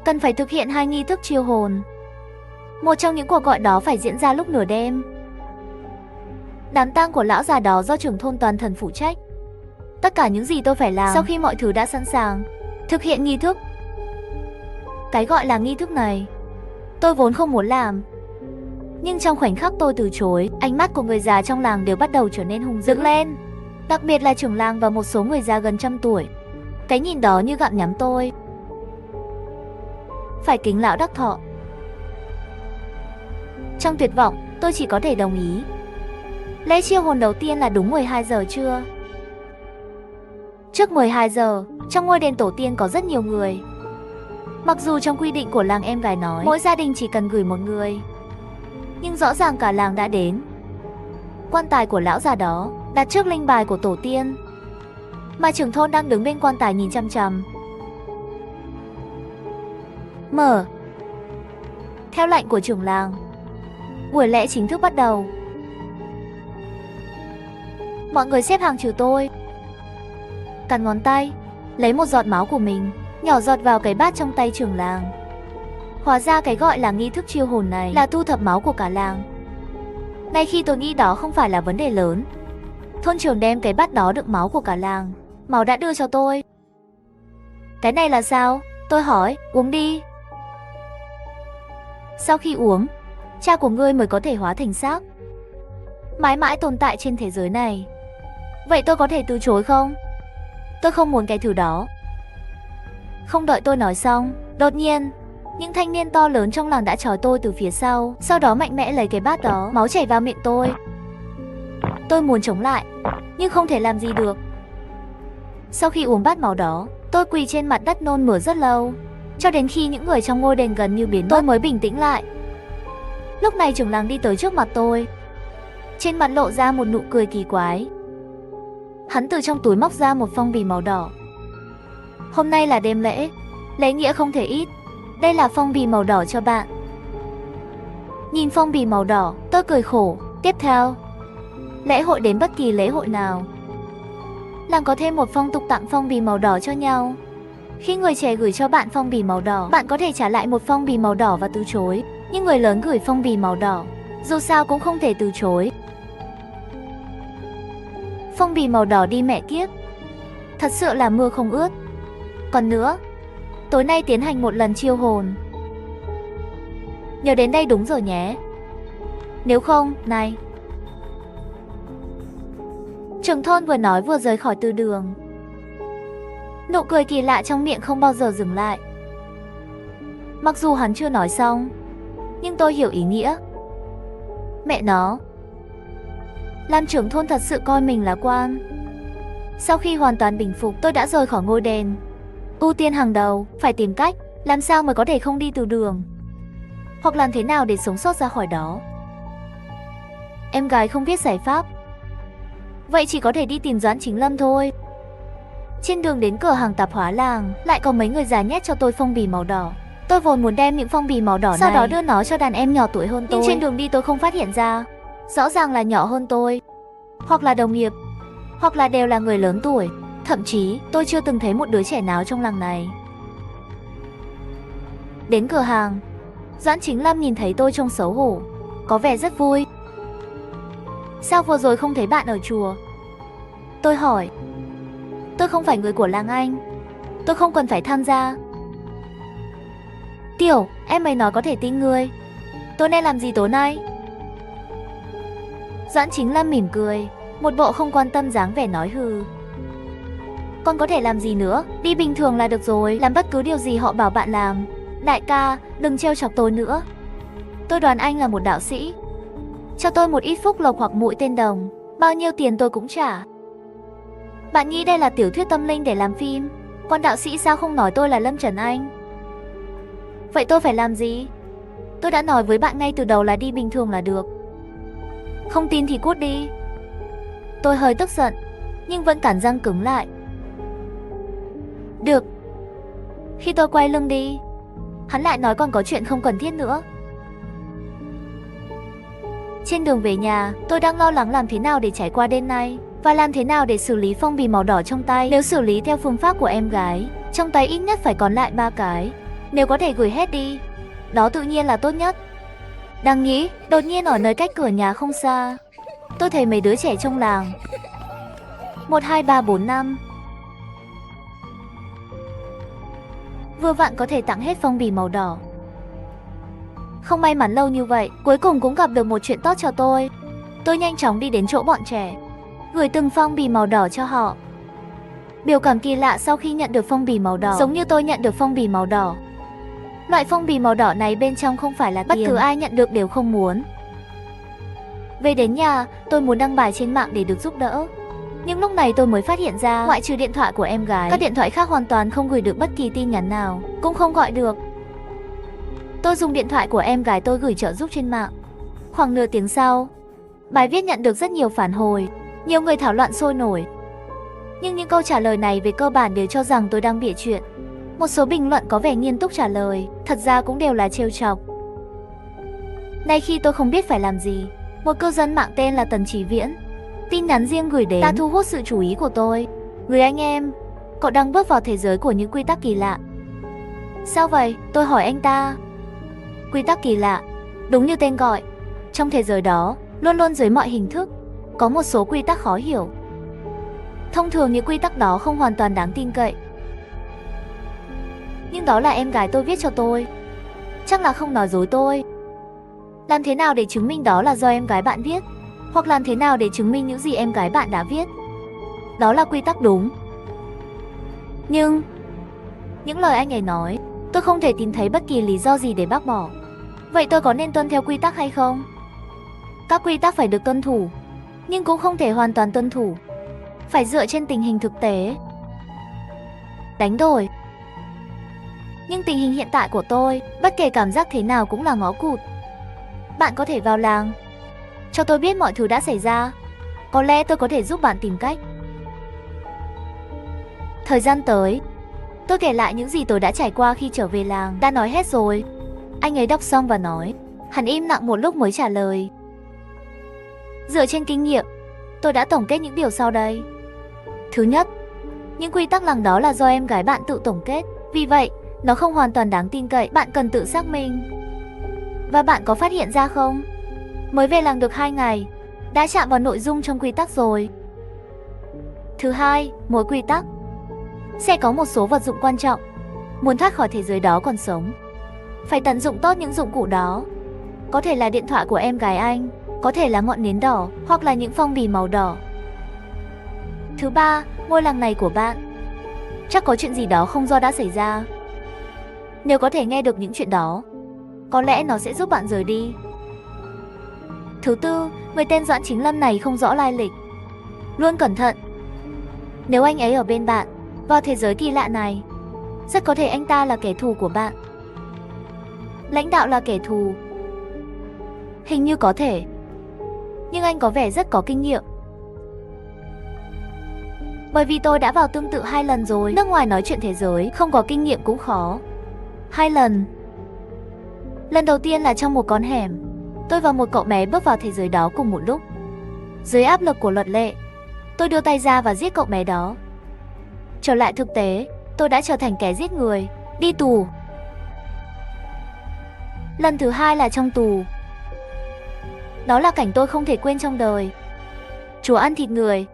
cần phải thực hiện 2 nghi thức chiêu hồn. Một trong những cuộc gọi đó phải diễn ra lúc nửa đêm. Đám tang của lão già đó do trưởng thôn toàn thần phụ trách. Tất cả những gì tôi phải làm sau khi mọi thứ đã sẵn sàng, thực hiện nghi thức. Cái gọi là nghi thức này, tôi vốn không muốn làm. Nhưng trong khoảnh khắc tôi từ chối, ánh mắt của người già trong làng đều bắt đầu trở nên hung dữ lên. Đặc biệt là trưởng làng và một số người già gần trăm tuổi. Cái nhìn đó như gặm nhắm tôi. Phải kính lão đắc thọ. Trong tuyệt vọng, tôi chỉ có thể đồng ý. Lễ chiêu hồn đầu tiên là đúng 12 giờ trưa. Trước 12 giờ, trong ngôi đền tổ tiên có rất nhiều người. Mặc dù trong quy định của làng em gái nói mỗi gia đình chỉ cần gửi một người, nhưng rõ ràng cả làng đã đến. Quan tài của lão già đó đặt trước linh bài của tổ tiên, mà trưởng thôn đang đứng bên quan tài nhìn chằm chằm. Mở. Theo lệnh của trưởng làng, buổi lễ chính thức bắt đầu. Mọi người xếp hàng trừ tôi. Cắn ngón tay, lấy một giọt máu của mình, nhỏ giọt vào cái bát trong tay trưởng làng. Hóa ra cái gọi là nghi thức chiêu hồn này là thu thập máu của cả làng. Ngay khi tôi nghĩ đó không phải là vấn đề lớn, thôn trưởng đem cái bát đó đựng máu của cả làng, máu đã đưa cho tôi. Cái này là sao? Tôi hỏi. Uống đi. Sau khi uống, cha của ngươi mới có thể hóa thành xác, mãi mãi tồn tại trên thế giới này. Vậy tôi có thể từ chối không? Tôi không muốn cái thứ đó. Không đợi tôi nói xong, đột nhiên những thanh niên to lớn trong làng đã trói tôi từ phía sau, sau đó mạnh mẽ lấy cái bát đó, máu chảy vào miệng tôi. Tôi muốn chống lại, nhưng không thể làm gì được. Sau khi uống bát máu đó, tôi quỳ trên mặt đất nôn mửa rất lâu, cho đến khi những người trong ngôi đền gần như biến mất, tôi mới bình tĩnh lại. Lúc này trưởng làng đi tới trước mặt tôi, trên mặt lộ ra một nụ cười kỳ quái. Hắn từ trong túi móc ra một phong bì màu đỏ. Hôm nay là đêm lễ, lễ nghĩa không thể ít. Đây là phong bì màu đỏ cho bạn. Nhìn phong bì màu đỏ, tôi cười khổ. Tiếp theo, lễ hội đến bất kỳ lễ hội nào, làng có thêm một phong tục tặng phong bì màu đỏ cho nhau. Khi người trẻ gửi cho bạn phong bì màu đỏ, bạn có thể trả lại một phong bì màu đỏ và từ chối. Nhưng người lớn gửi phong bì màu đỏ, dù sao cũng không thể từ chối. Phong bì màu đỏ đi mẹ kiếp. Thật sự là mưa không ướt. Còn nữa, tối nay tiến hành một lần chiêu hồn. Nhớ đến đây đúng rồi nhé. Nếu không, này. Trưởng thôn vừa nói vừa rời khỏi từ đường. Nụ cười kỳ lạ trong miệng không bao giờ dừng lại. Mặc dù hắn chưa nói xong, nhưng tôi hiểu ý nghĩa. Mẹ nó, làm trưởng thôn thật sự coi mình là quan. Sau khi hoàn toàn bình phục, tôi đã rời khỏi ngôi đền. Ưu tiên hàng đầu, phải tìm cách làm sao mới có thể không đi từ đường, hoặc làm thế nào để sống sót ra khỏi đó. Em gái không biết giải pháp, vậy chỉ có thể đi tìm Doãn Chính Lâm thôi. Trên đường đến cửa hàng tạp hóa làng, lại có mấy người già nhét cho tôi phong bì màu đỏ. Tôi vốn muốn đem những phong bì màu đỏ sau đó đưa nó cho đàn em nhỏ tuổi hơn tôi. Nhưng trên đường đi tôi không phát hiện ra, rõ ràng là nhỏ hơn tôi, hoặc là đồng nghiệp, hoặc là đều là người lớn tuổi. Thậm chí tôi chưa từng thấy một đứa trẻ nào trong làng này. Đến cửa hàng, Doãn Chính Lâm nhìn thấy tôi trông xấu hổ, có vẻ rất vui. Sao vừa rồi không thấy bạn ở chùa? Tôi hỏi. Tôi không phải người của làng Anh. Tôi không cần phải tham gia. Tiểu, em ấy nói có thể tin ngươi. Tôi nên làm gì tối nay? Doãn Chính Lâm mỉm cười, một bộ không quan tâm dáng vẻ nói hừ. Con có thể làm gì nữa, đi bình thường là được rồi, làm bất cứ điều gì họ bảo bạn làm. Đại ca, đừng trêu chọc tôi nữa. Tôi đoán anh là một đạo sĩ. Cho tôi một ít phúc lộc hoặc mũi tên đồng, bao nhiêu tiền tôi cũng trả. Bạn nghĩ đây là tiểu thuyết tâm linh để làm phim? Con đạo sĩ sao không nói tôi là Lâm Trần Anh? Vậy tôi phải làm gì? Tôi đã nói với bạn ngay từ đầu là đi bình thường là được. Không tin thì cút đi. Tôi hơi tức giận, nhưng vẫn cắn răng cứng lại. Được. Khi tôi quay lưng đi, hắn lại nói còn có chuyện không cần thiết nữa. Trên đường về nhà, tôi đang lo lắng làm thế nào để trải qua đêm nay, và làm thế nào để xử lý phong bì màu đỏ trong tay. Nếu xử lý theo phương pháp của em gái, trong tay ít nhất phải còn lại 3 cái. Nếu có thể gửi hết đi, đó tự nhiên là tốt nhất. Đang nghĩ, đột nhiên ở nơi cách cửa nhà không xa, tôi thấy mấy đứa trẻ trong làng. 1, 2, 3, 4, 5. Vừa vặn có thể tặng hết phong bì màu đỏ. Không may mắn lâu như vậy, cuối cùng cũng gặp được một chuyện tốt cho tôi. Tôi nhanh chóng đi đến chỗ bọn trẻ, gửi từng phong bì màu đỏ cho họ. Biểu cảm kỳ lạ sau khi nhận được phong bì màu đỏ, giống như tôi nhận được phong bì màu đỏ. Loại phong bì màu đỏ này bên trong không phải là tiền, bất cứ ai nhận được đều không muốn. Về đến nhà, tôi muốn đăng bài trên mạng để được giúp đỡ. Nhưng lúc này tôi mới phát hiện ra, ngoại trừ điện thoại của em gái, các điện thoại khác hoàn toàn không gửi được bất kỳ tin nhắn nào, cũng không gọi được. Tôi dùng điện thoại của em gái tôi gửi trợ giúp trên mạng. Khoảng nửa tiếng sau, bài viết nhận được rất nhiều phản hồi, nhiều người thảo luận sôi nổi. Nhưng những câu trả lời này về cơ bản đều cho rằng tôi đang bịa chuyện. Một số bình luận có vẻ nghiêm túc trả lời, thật ra cũng đều là trêu chọc. Nay khi tôi không biết phải làm gì, một cư dân mạng tên là Tần Chí Viễn, tin nhắn riêng gửi đến đã thu hút sự chú ý của tôi. Người anh em, cậu đang bước vào thế giới của những quy tắc kỳ lạ. Sao vậy? Tôi hỏi anh ta. Quy tắc kỳ lạ, đúng như tên gọi. Trong thế giới đó, luôn luôn dưới mọi hình thức, có một số quy tắc khó hiểu. Thông thường những quy tắc đó không hoàn toàn đáng tin cậy. Nhưng đó là em gái tôi viết cho tôi. Chắc là không nói dối tôi. Làm thế nào để chứng minh đó là do em gái bạn viết? Hoặc làm thế nào để chứng minh những gì em gái bạn đã viết đó là quy tắc đúng? Nhưng những lời anh ấy nói, tôi không thể tìm thấy bất kỳ lý do gì để bác bỏ. Vậy tôi có nên tuân theo quy tắc hay không? Các quy tắc phải được tuân thủ, nhưng cũng không thể hoàn toàn tuân thủ. Phải dựa trên tình hình thực tế. Đánh đổi. Nhưng tình hình hiện tại của tôi, bất kể cảm giác thế nào cũng là ngõ cụt. Bạn có thể vào làng, cho tôi biết mọi thứ đã xảy ra. Có lẽ tôi có thể giúp bạn tìm cách. Thời gian tới, tôi kể lại những gì tôi đã trải qua khi trở về làng. Đã nói hết rồi. Anh ấy đọc xong và nói. Hắn im lặng một lúc mới trả lời. Dựa trên kinh nghiệm, tôi đã tổng kết những điều sau đây. Thứ nhất, những quy tắc làng đó là do em gái bạn tự tổng kết. Vì vậy, nó không hoàn toàn đáng tin cậy. Bạn cần tự xác minh. Và bạn có phát hiện ra không? Mới về làng được 2 ngày, đã chạm vào nội dung trong quy tắc rồi. Thứ hai, mỗi quy tắc sẽ có một số vật dụng quan trọng. Muốn thoát khỏi thế giới đó còn sống, phải tận dụng tốt những dụng cụ đó. Có thể là điện thoại của em gái anh, có thể là ngọn nến đỏ, hoặc là những phong bì màu đỏ. Thứ ba, ngôi làng này của bạn chắc có chuyện gì đó không do đã xảy ra. Nếu có thể nghe được những chuyện đó, có lẽ nó sẽ giúp bạn rời đi. Thứ tư, người tên Doãn Chính Lâm này không rõ lai lịch. Luôn cẩn thận. Nếu anh ấy ở bên bạn, vào thế giới kỳ lạ này, rất có thể anh ta là kẻ thù của bạn. Lãnh đạo là kẻ thù. Hình như có thể. Nhưng anh có vẻ rất có kinh nghiệm. Bởi vì tôi đã vào tương tự 2 lần rồi. Nước ngoài nói chuyện thế giới, không có kinh nghiệm cũng khó. 2 lần. Lần đầu tiên là trong một con hẻm. Tôi và một cậu bé bước vào thế giới đó cùng một lúc. Dưới áp lực của luật lệ, tôi đưa tay ra và giết cậu bé đó. Trở lại thực tế, tôi đã trở thành kẻ giết người, đi tù. Lần thứ hai là trong tù. Đó là cảnh tôi không thể quên trong đời. Chúa ăn thịt người.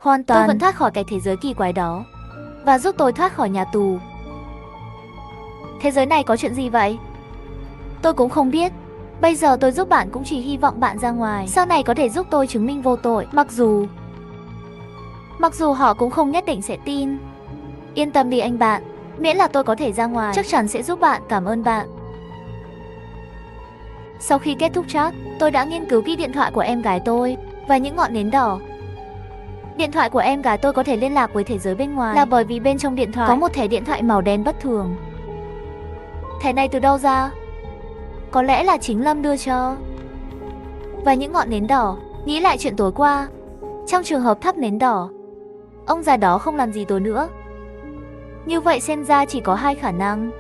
Hoàn toàn. Tôi vẫn thoát khỏi cái thế giới kỳ quái đó và giúp tôi thoát khỏi nhà tù. Thế giới này có chuyện gì vậy? Tôi cũng không biết. Bây giờ tôi giúp bạn cũng chỉ hy vọng bạn ra ngoài sau này có thể giúp tôi chứng minh vô tội, mặc dù họ cũng không nhất định sẽ tin. Yên tâm đi anh bạn, miễn là tôi có thể ra ngoài, chắc chắn sẽ giúp bạn, cảm ơn bạn. Sau khi kết thúc chat, tôi đã nghiên cứu kỹ điện thoại của em gái tôi và những ngọn nến đỏ. Điện thoại của em gái tôi có thể liên lạc với thế giới bên ngoài là bởi vì bên trong điện thoại có một thẻ điện thoại màu đen bất thường. Thẻ này từ đâu ra? Có lẽ là chính Lâm đưa cho. Và những ngọn nến đỏ, nghĩ lại chuyện tối qua. Trong trường hợp thắp nến đỏ, ông già đó không làm gì tôi nữa. Như vậy xem ra chỉ có hai khả năng.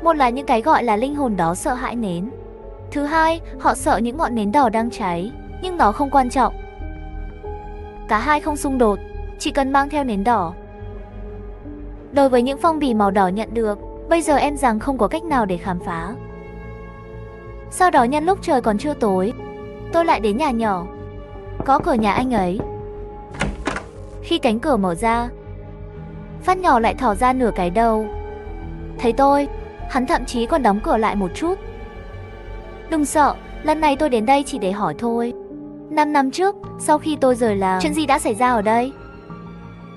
Một là những cái gọi là linh hồn đó sợ hãi nến. Thứ hai, họ sợ những ngọn nến đỏ đang cháy, nhưng nó không quan trọng. Cả hai không xung đột, chỉ cần mang theo nến đỏ. Đối với những phong bì màu đỏ nhận được, bây giờ em rằng không có cách nào để khám phá. Sau đó nhân lúc trời còn chưa tối, tôi lại đến nhà nhỏ, gõ cửa nhà anh ấy. Khi cánh cửa mở ra, Phát nhỏ lại thò ra nửa cái đầu. Thấy tôi, hắn thậm chí còn đóng cửa lại một chút. Đừng sợ, lần này tôi đến đây chỉ để hỏi thôi. 5 năm trước, sau khi tôi rời làng, chuyện gì đã xảy ra ở đây?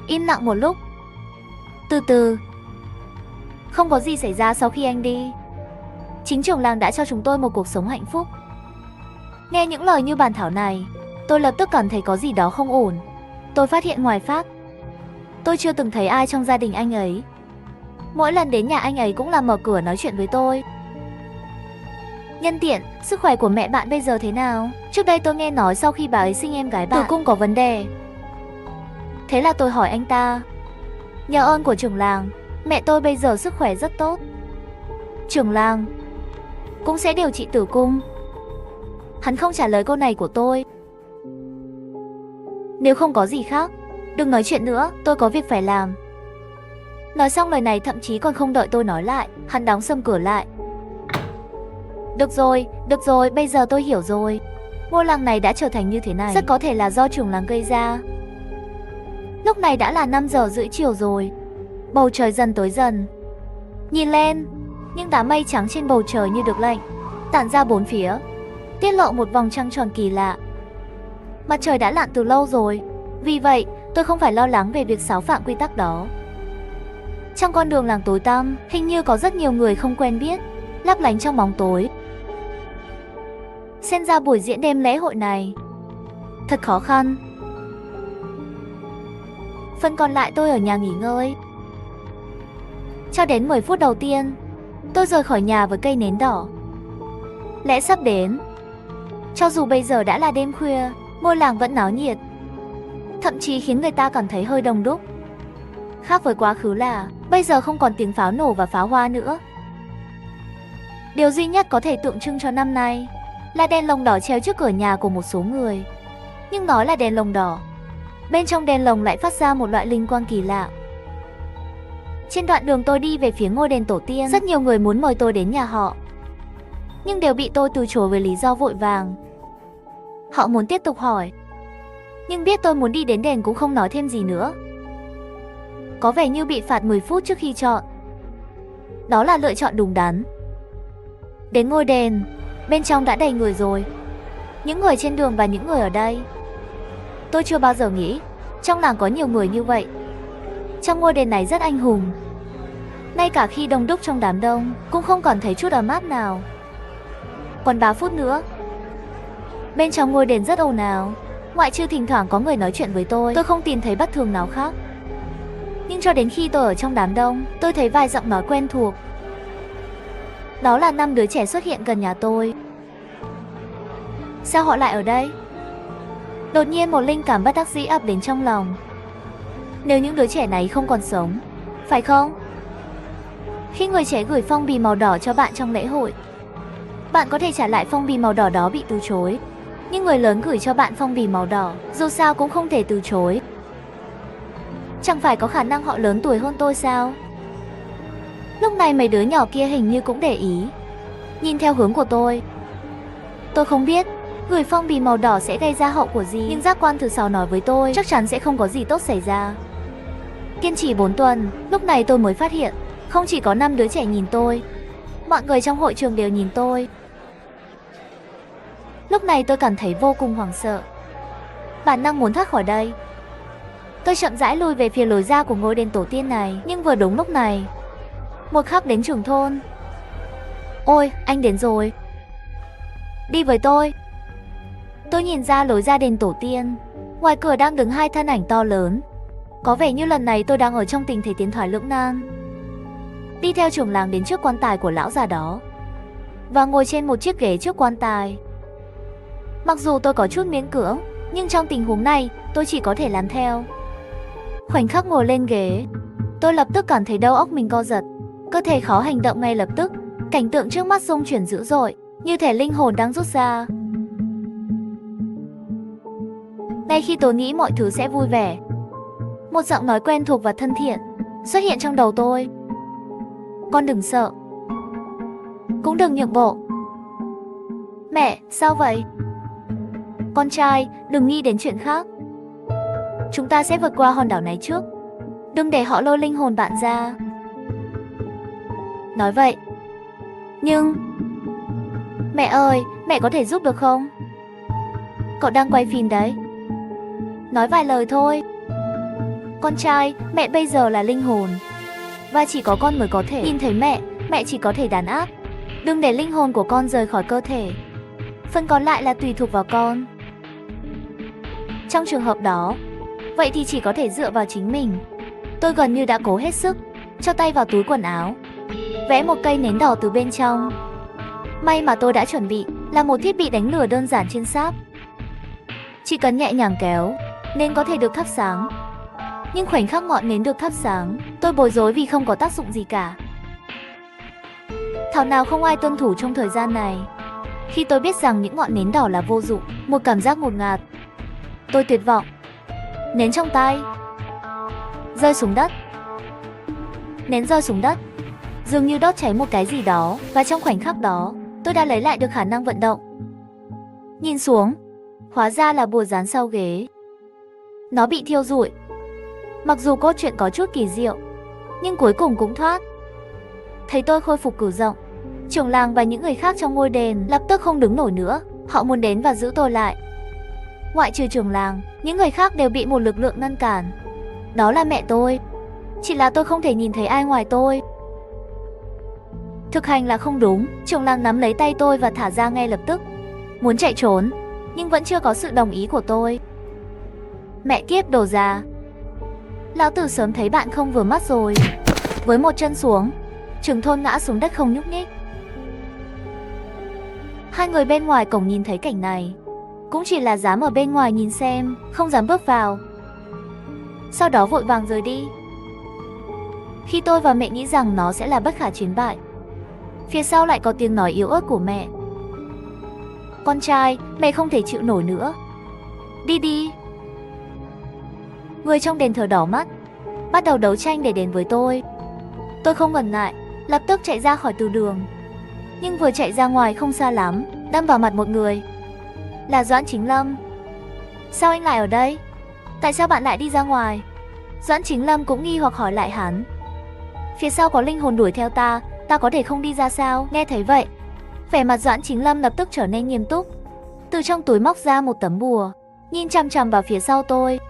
Im lặng một lúc. Từ từ. Không có gì xảy ra sau khi anh đi. Chính trưởng làng đã cho chúng tôi một cuộc sống hạnh phúc. Nghe những lời như bàn thảo này, tôi lập tức cảm thấy có gì đó không ổn. Tôi phát hiện ngoài Phát, tôi chưa từng thấy ai trong gia đình anh ấy. Mỗi lần đến nhà anh ấy cũng là mở cửa nói chuyện với tôi. Nhân tiện, sức khỏe của mẹ bạn bây giờ thế nào? Trước đây tôi nghe nói sau khi bà ấy sinh em gái bạn, tử cung có vấn đề. Thế là tôi hỏi anh ta. Nhờ ơn của trưởng làng, mẹ tôi bây giờ sức khỏe rất tốt. Trưởng làng cũng sẽ điều trị tử cung. Hắn không trả lời câu này của tôi. Nếu không có gì khác, đừng nói chuyện nữa, tôi có việc phải làm. Nói xong lời này thậm chí còn không đợi tôi nói lại, hắn đóng sầm cửa lại. Được rồi, bây giờ tôi hiểu rồi. Ngôi làng này đã trở thành như thế này, rất có thể là do trưởng làng gây ra. Lúc này đã là 5 giờ rưỡi chiều rồi. Bầu trời dần tối dần. Nhìn lên, những đám mây trắng trên bầu trời như được lệnh, tản ra bốn phía, tiết lộ một vòng trăng tròn kỳ lạ. Mặt trời đã lặn từ lâu rồi, vì vậy tôi không phải lo lắng về việc xáo phạm quy tắc đó. Trong con đường làng tối tăm, hình như có rất nhiều người không quen biết, lấp lánh trong bóng tối. Xem ra buổi diễn đêm lễ hội này thật khó khăn. Phần còn lại tôi ở nhà nghỉ ngơi. Cho đến 10 phút đầu tiên, tôi rời khỏi nhà với cây nến đỏ. Lễ sắp đến. Cho dù bây giờ đã là đêm khuya, ngôi làng vẫn náo nhiệt, thậm chí khiến người ta cảm thấy hơi đông đúc. Khác với quá khứ là bây giờ không còn tiếng pháo nổ và pháo hoa nữa. Điều duy nhất có thể tượng trưng cho năm nay là đèn lồng đỏ treo trước cửa nhà của một số người. Nhưng nó là đèn lồng đỏ, bên trong đèn lồng lại phát ra một loại linh quang kỳ lạ. Trên đoạn đường tôi đi về phía ngôi đền tổ tiên, rất nhiều người muốn mời tôi đến nhà họ, nhưng đều bị tôi từ chối với lý do vội vàng. Họ muốn tiếp tục hỏi, nhưng biết tôi muốn đi đến đền cũng không nói thêm gì nữa. Có vẻ như bị phạt 10 phút trước khi chọn. Đó là lựa chọn đúng đắn. Đến ngôi đền, bên trong đã đầy người rồi. Những người trên đường và những người ở đây. Tôi chưa bao giờ nghĩ trong làng có nhiều người như vậy. Trong ngôi đền này rất anh hùng. Ngay cả khi đông đúc trong đám đông, cũng không còn thấy chút ấm áp nào. Còn 3 phút nữa, bên trong ngôi đền rất ồn ào. Ngoại trừ thỉnh thoảng có người nói chuyện với tôi không tìm thấy bất thường nào khác. Nhưng cho đến khi tôi ở trong đám đông, tôi thấy vài giọng nói quen thuộc. Đó là 5 đứa trẻ xuất hiện gần nhà tôi. Sao họ lại ở đây? Đột nhiên một linh cảm bất đắc dĩ ập đến trong lòng. Nếu những đứa trẻ này không còn sống, phải không? Khi người trẻ gửi phong bì màu đỏ cho bạn trong lễ hội, bạn có thể trả lại phong bì màu đỏ đó bị từ chối. Nhưng người lớn gửi cho bạn phong bì màu đỏ, dù sao cũng không thể từ chối. Chẳng phải có khả năng họ lớn tuổi hơn tôi sao? Lúc này mấy đứa nhỏ kia hình như cũng để ý, nhìn theo hướng của tôi. Tôi không biết, gửi phong bì màu đỏ sẽ gây ra hậu quả gì, nhưng giác quan thứ 6 nói với tôi chắc chắn sẽ không có gì tốt xảy ra. Kiên trì 4 tuần, lúc này tôi mới phát hiện, không chỉ có 5 đứa trẻ nhìn tôi, mọi người trong hội trường đều nhìn tôi. Lúc này tôi cảm thấy vô cùng hoảng sợ, bản năng muốn thoát khỏi đây. Tôi chậm rãi lùi về phía lối ra của ngôi đền tổ tiên này, nhưng vừa đúng lúc này, một khắc đến trưởng thôn. Ôi, anh đến rồi. Đi với tôi. Tôi nhìn ra lối ra đền tổ tiên. Ngoài cửa đang đứng 2 thân ảnh to lớn. Có vẻ như lần này tôi đang ở trong tình thế tiến thoái lưỡng nan. Đi theo trưởng làng đến trước quan tài của lão già đó và ngồi trên một chiếc ghế trước quan tài. Mặc dù tôi có chút miễn cưỡng, nhưng trong tình huống này tôi chỉ có thể làm theo. Khoảnh khắc ngồi lên ghế, tôi lập tức cảm thấy đầu óc mình co giật, cơ thể khó hành động ngay lập tức. Cảnh tượng trước mắt xung chuyển dữ dội, như thể linh hồn đang rút ra. Ngay khi tôi nghĩ mọi thứ sẽ vui vẻ, một giọng nói quen thuộc và thân thiện xuất hiện trong đầu tôi. Con đừng sợ, cũng đừng nhượng bộ. Mẹ, sao vậy? Con trai, đừng nghĩ đến chuyện khác. Chúng ta sẽ vượt qua hòn đảo này trước. Đừng để họ lôi linh hồn bạn ra. Nói vậy, nhưng... Mẹ ơi, mẹ có thể giúp được không? Cậu đang quay phim đấy. Nói vài lời thôi. Con trai, mẹ bây giờ là linh hồn, và chỉ có con mới có thể nhìn thấy mẹ chỉ có thể đàn áp. Đừng để linh hồn của con rời khỏi cơ thể. Phần còn lại là tùy thuộc vào con. Trong trường hợp đó, vậy thì chỉ có thể dựa vào chính mình. Tôi gần như đã cố hết sức, cho tay vào túi quần áo, vẽ một cây nến đỏ từ bên trong. May mà tôi đã chuẩn bị là một thiết bị đánh lửa đơn giản trên sáp. Chỉ cần nhẹ nhàng kéo, nến có thể được thắp sáng. Nhưng khoảnh khắc ngọn nến được thắp sáng, tôi bối rối vì không có tác dụng gì cả. Thảo nào không ai tuân thủ trong thời gian này. Khi tôi biết rằng những ngọn nến đỏ là vô dụng, một cảm giác ngột ngạt. Tôi tuyệt vọng. Nến trong tay rơi xuống đất. Nến rơi xuống đất, dường như đốt cháy một cái gì đó, và trong khoảnh khắc đó, tôi đã lấy lại được khả năng vận động. Nhìn xuống, hóa ra là bùa dán sau ghế. Nó bị thiêu rụi. Mặc dù cốt truyện có chút kỳ diệu, nhưng cuối cùng cũng thoát. Thấy tôi khôi phục cử động, trưởng làng và những người khác trong ngôi đền lập tức không đứng nổi nữa. Họ muốn đến và giữ tôi lại. Ngoại trừ trưởng làng, những người khác đều bị một lực lượng ngăn cản. Đó là mẹ tôi. Chỉ là tôi không thể nhìn thấy ai ngoài tôi. Thực hành là không đúng. Trưởng làng nắm lấy tay tôi và thả ra ngay lập tức. Muốn chạy trốn, nhưng vẫn chưa có sự đồng ý của tôi. Mẹ kiếp đồ già, lão tử sớm thấy bạn không vừa mắt rồi. Với một chân xuống, trưởng thôn ngã xuống đất không nhúc nhích. Hai người bên ngoài cổng nhìn thấy cảnh này, cũng chỉ là dám ở bên ngoài nhìn xem, không dám bước vào. Sau đó vội vàng rời đi. Khi tôi và mẹ nghĩ rằng nó sẽ là bất khả chiến bại, phía sau lại có tiếng nói yếu ớt của mẹ. Con trai, mẹ không thể chịu nổi nữa. Đi đi. Người trong đền thờ đỏ mắt, bắt đầu đấu tranh để đến với tôi. Tôi không ngần ngại, lập tức chạy ra khỏi từ đường. Nhưng vừa chạy ra ngoài không xa lắm, đâm vào mặt một người. Là Doãn Chính Lâm. Sao anh lại ở đây? Tại sao bạn lại đi ra ngoài? Doãn Chính Lâm cũng nghi hoặc hỏi lại hắn. Phía sau có linh hồn đuổi theo ta có thể không đi ra sao? Nghe thấy vậy, vẻ mặt Doãn Chính Lâm lập tức trở nên nghiêm túc. Từ trong túi móc ra một tấm bùa, nhìn chằm chằm vào phía sau tôi.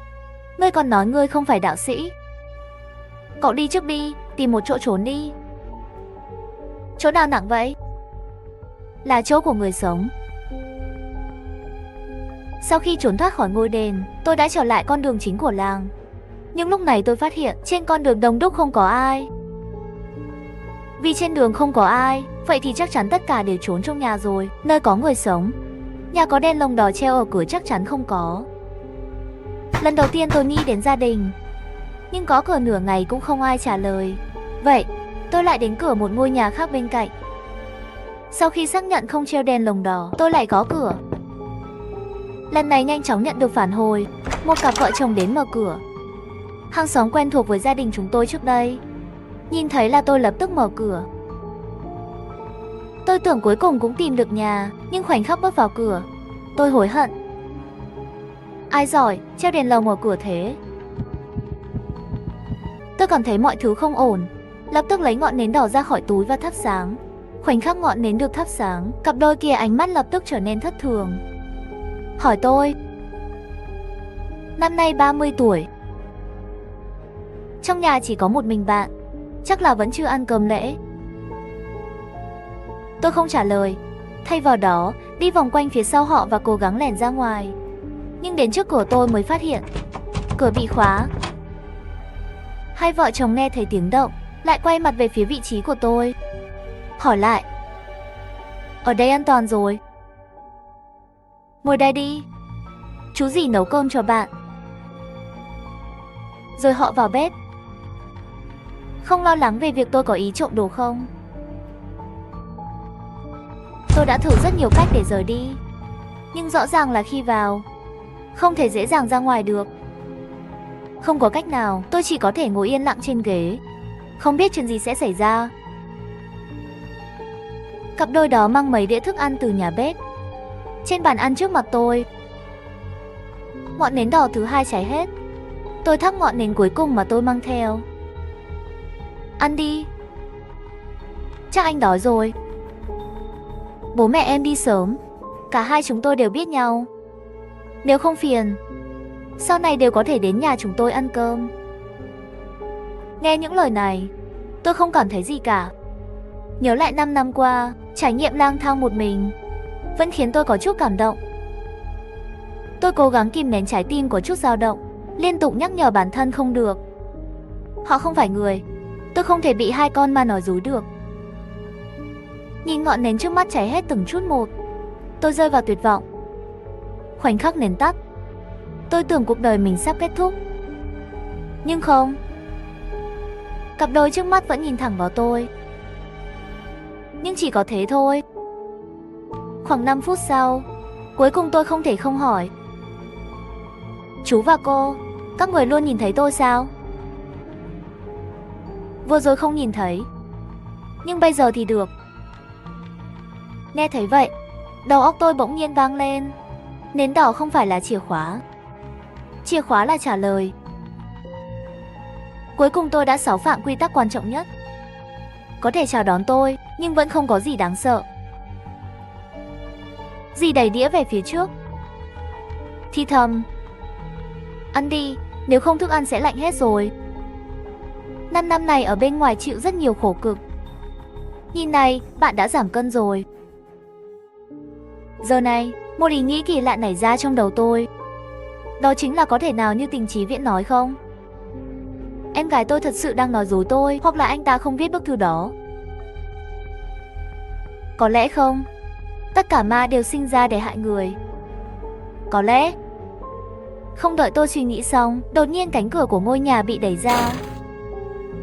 Ngươi còn nói ngươi không phải đạo sĩ. Cậu đi trước đi, tìm một chỗ trốn đi. Chỗ nào nặng vậy? Là chỗ của người sống. Sau khi trốn thoát khỏi ngôi đền, tôi đã trở lại con đường chính của làng. Nhưng lúc này tôi phát hiện trên con đường đông đúc không có ai. Vì trên đường không có ai, vậy thì chắc chắn tất cả đều trốn trong nhà rồi. Nơi có người sống, nhà có đèn lồng đỏ treo ở cửa chắc chắn không có. Lần đầu tiên tôi nghĩ đến gia đình, nhưng có cửa nửa ngày cũng không ai trả lời. Vậy, tôi lại đến cửa một ngôi nhà khác bên cạnh. Sau khi xác nhận không treo đèn lồng đỏ, tôi lại gõ cửa. Lần này nhanh chóng nhận được phản hồi, một cặp vợ chồng đến mở cửa. Hàng xóm quen thuộc với gia đình chúng tôi trước đây. Nhìn thấy là tôi lập tức mở cửa. Tôi tưởng cuối cùng cũng tìm được nhà, nhưng khoảnh khắc bước vào cửa, tôi hối hận. Ai giỏi, treo đèn lồng ở cửa thế? Tôi cảm thấy mọi thứ không ổn, lập tức lấy ngọn nến đỏ ra khỏi túi và thắp sáng. Khoảnh khắc ngọn nến được thắp sáng, cặp đôi kia ánh mắt lập tức trở nên thất thường. Hỏi tôi. Năm nay 30 tuổi. Trong nhà chỉ có một mình bạn, chắc là vẫn chưa ăn cơm lễ. Tôi không trả lời, thay vào đó đi vòng quanh phía sau họ và cố gắng lẻn ra ngoài. Nhưng đến trước cửa tôi mới phát hiện cửa bị khóa. Hai vợ chồng nghe thấy tiếng động, lại quay mặt về phía vị trí của tôi. Hỏi lại. Ở đây an toàn rồi. Ngồi đây đi, chú dì nấu cơm cho bạn. Rồi họ vào bếp. Không lo lắng về việc tôi có ý trộm đồ không. Tôi đã thử rất nhiều cách để rời đi, nhưng rõ ràng là khi vào, không thể dễ dàng ra ngoài được. Không có cách nào, tôi chỉ có thể ngồi yên lặng trên ghế, không biết chuyện gì sẽ xảy ra. Cặp đôi đó mang mấy đĩa thức ăn từ nhà bếp trên bàn ăn trước mặt tôi. Ngọn nến đỏ thứ hai cháy hết. Tôi thắp ngọn nến cuối cùng mà tôi mang theo. Ăn đi. Chắc anh đói rồi. Bố mẹ em đi sớm, cả hai chúng tôi đều biết nhau. Nếu không phiền, sau này đều có thể đến nhà chúng tôi ăn cơm. Nghe những lời này, tôi không cảm thấy gì cả. Nhớ lại 5 năm qua, trải nghiệm lang thang một mình vẫn khiến tôi có chút cảm động. Tôi cố gắng kìm nén trái tim có chút dao động, liên tục nhắc nhở bản thân không được. Họ không phải người, tôi không thể bị hai con ma nói dối được. Nhìn ngọn nến trước mắt cháy hết từng chút một, tôi rơi vào tuyệt vọng. Khoảnh khắc nến tắt, tôi tưởng cuộc đời mình sắp kết thúc. Nhưng không. Cặp đôi trước mắt vẫn nhìn thẳng vào tôi. Nhưng chỉ có thế thôi. Khoảng 5 phút sau, cuối cùng tôi không thể không hỏi. Chú và cô, các người luôn nhìn thấy tôi sao? Vừa rồi không nhìn thấy, nhưng bây giờ thì được. Nghe thấy vậy, đầu óc tôi bỗng nhiên vang lên. Nến đỏ không phải là chìa khóa. Chìa khóa là trả lời. Cuối cùng tôi đã xáo phạm quy tắc quan trọng nhất. Có thể chào đón tôi, nhưng vẫn không có gì đáng sợ. Dì đẩy đĩa về phía trước, thì thầm. Ăn đi, nếu không thức ăn sẽ lạnh hết rồi. 5 năm này ở bên ngoài chịu rất nhiều khổ cực. Nhìn này, bạn đã giảm cân rồi. Giờ này, một ý nghĩ kỳ lạ nảy ra trong đầu tôi. Đó chính là có thể nào như Tình Chí Viễn nói không? Em gái tôi thật sự đang nói dối tôi, hoặc là anh ta không viết bức thư đó. Có lẽ không. Tất cả ma đều sinh ra để hại người. Có lẽ. Không đợi tôi suy nghĩ xong, đột nhiên cánh cửa của ngôi nhà bị đẩy ra.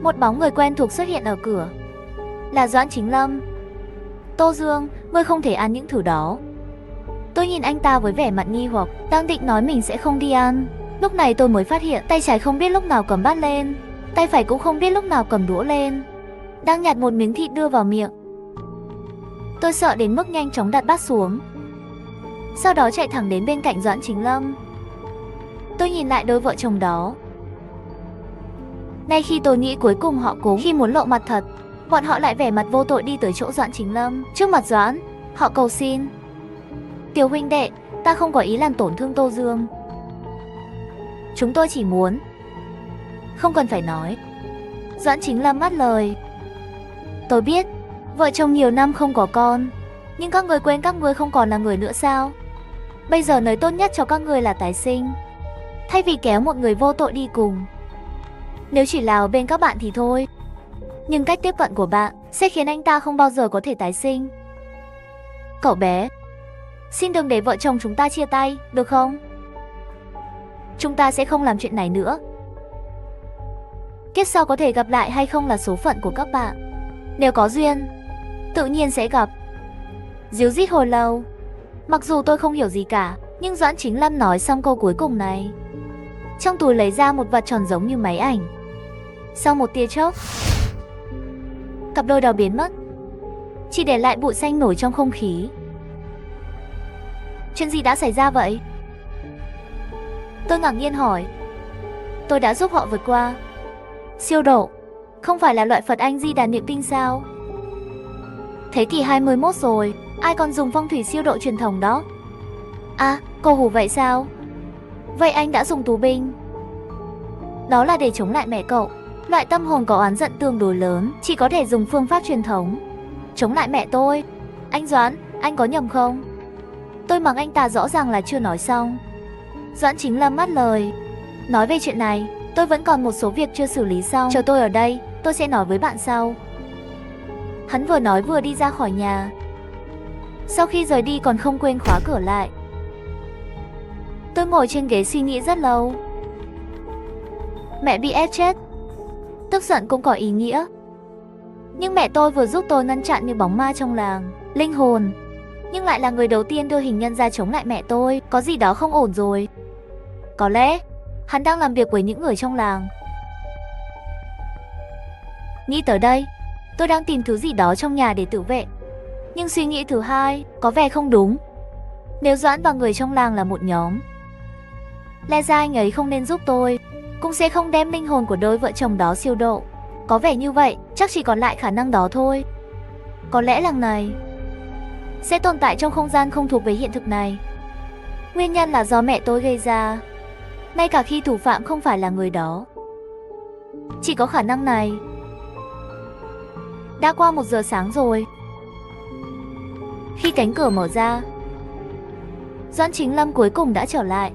Một bóng người quen thuộc xuất hiện ở cửa. Là Doãn Chính Lâm. Tô Dương, ngươi không thể ăn những thứ đó. Tôi nhìn anh ta với vẻ mặt nghi hoặc, đang định nói mình sẽ không đi ăn. Lúc này tôi mới phát hiện tay trái không biết lúc nào cầm bát lên, tay phải cũng không biết lúc nào cầm đũa lên, đang nhặt một miếng thịt đưa vào miệng. Tôi sợ đến mức nhanh chóng đặt bát xuống, sau đó chạy thẳng đến bên cạnh Doãn Chính Lâm. Tôi nhìn lại đôi vợ chồng đó. Ngay khi tôi nghĩ cuối cùng họ cố khi muốn lộ mặt thật, bọn họ lại vẻ mặt vô tội đi tới chỗ Doãn Chính Lâm. Trước mặt Doãn, họ cầu xin. Tiểu huynh đệ, ta không có ý làm tổn thương Tô Dương. Chúng tôi chỉ muốn. Không cần phải nói. Doãn Chính Lâm ngắt lời. Tôi biết, vợ chồng nhiều năm không có con, nhưng các người quên các người không còn là người nữa sao? Bây giờ nơi tốt nhất cho các người là tái sinh, thay vì kéo một người vô tội đi cùng. Nếu chỉ là ở bên các bạn thì thôi, nhưng cách tiếp cận của bạn sẽ khiến anh ta không bao giờ có thể tái sinh. Cậu bé, xin đừng để vợ chồng chúng ta chia tay, được không? Chúng ta sẽ không làm chuyện này nữa. Kiếp sau có thể gặp lại hay không là số phận của các bạn. Nếu có duyên, tự nhiên sẽ gặp. Díu dít hồi lâu. Mặc dù tôi không hiểu gì cả, nhưng Doãn Chính Lâm nói xong câu cuối cùng này, trong túi lấy ra một vật tròn giống như máy ảnh. Sau một tia chớp, cặp đôi đó biến mất, chỉ để lại bụi xanh nổi trong không khí. chuyện gì đã xảy ra vậy? Tôi ngạc nhiên hỏi. Tôi đã giúp họ vượt qua. Siêu độ, không phải là loại Phật Anh Di Đà niệm kinh sao? Thế kỷ 21 rồi, ai còn dùng phong thủy siêu độ truyền thống đó? À, cô hù vậy sao? Vậy anh đã dùng tù binh? Đó là để chống lại mẹ cậu. Loại tâm hồn có oán giận tương đối lớn, chỉ có thể dùng phương pháp truyền thống. Chống lại mẹ tôi? Anh Doãn, anh có nhầm không? Tôi mắng anh ta rõ ràng là chưa nói xong. Doãn Chính Lâm ngắt lời. Nói về chuyện này, tôi vẫn còn một số việc chưa xử lý xong. Chờ tôi ở đây, tôi sẽ nói với bạn sau. Hắn vừa nói vừa đi ra khỏi nhà. Sau khi rời đi còn không quên khóa cửa lại. Tôi ngồi trên ghế suy nghĩ rất lâu. Mẹ bị ép chết. Tức giận cũng có ý nghĩa. Nhưng mẹ tôi vừa giúp tôi ngăn chặn những bóng ma trong làng, linh hồn. Nhưng lại là người đầu tiên đưa hình nhân ra chống lại mẹ tôi. Có gì đó không ổn rồi. Có lẽ hắn đang làm việc với những người trong làng. Nghĩ tới đây, tôi đang tìm thứ gì đó trong nhà để tự vệ. Nhưng suy nghĩ thứ hai có vẻ không đúng. Nếu Doãn và người trong làng là một nhóm, lẽ ra anh ấy không nên giúp tôi, cũng sẽ không đem linh hồn của đôi vợ chồng đó siêu độ. Có vẻ như vậy, chắc chỉ còn lại khả năng đó thôi. Có lẽ làng này sẽ tồn tại trong không gian không thuộc về hiện thực này. Nguyên nhân là do mẹ tôi gây ra, ngay cả khi thủ phạm không phải là người đó. Chỉ có khả năng này. Đã qua 1 giờ sáng rồi. Khi cánh cửa mở ra, Doãn Chính Lâm cuối cùng đã trở lại.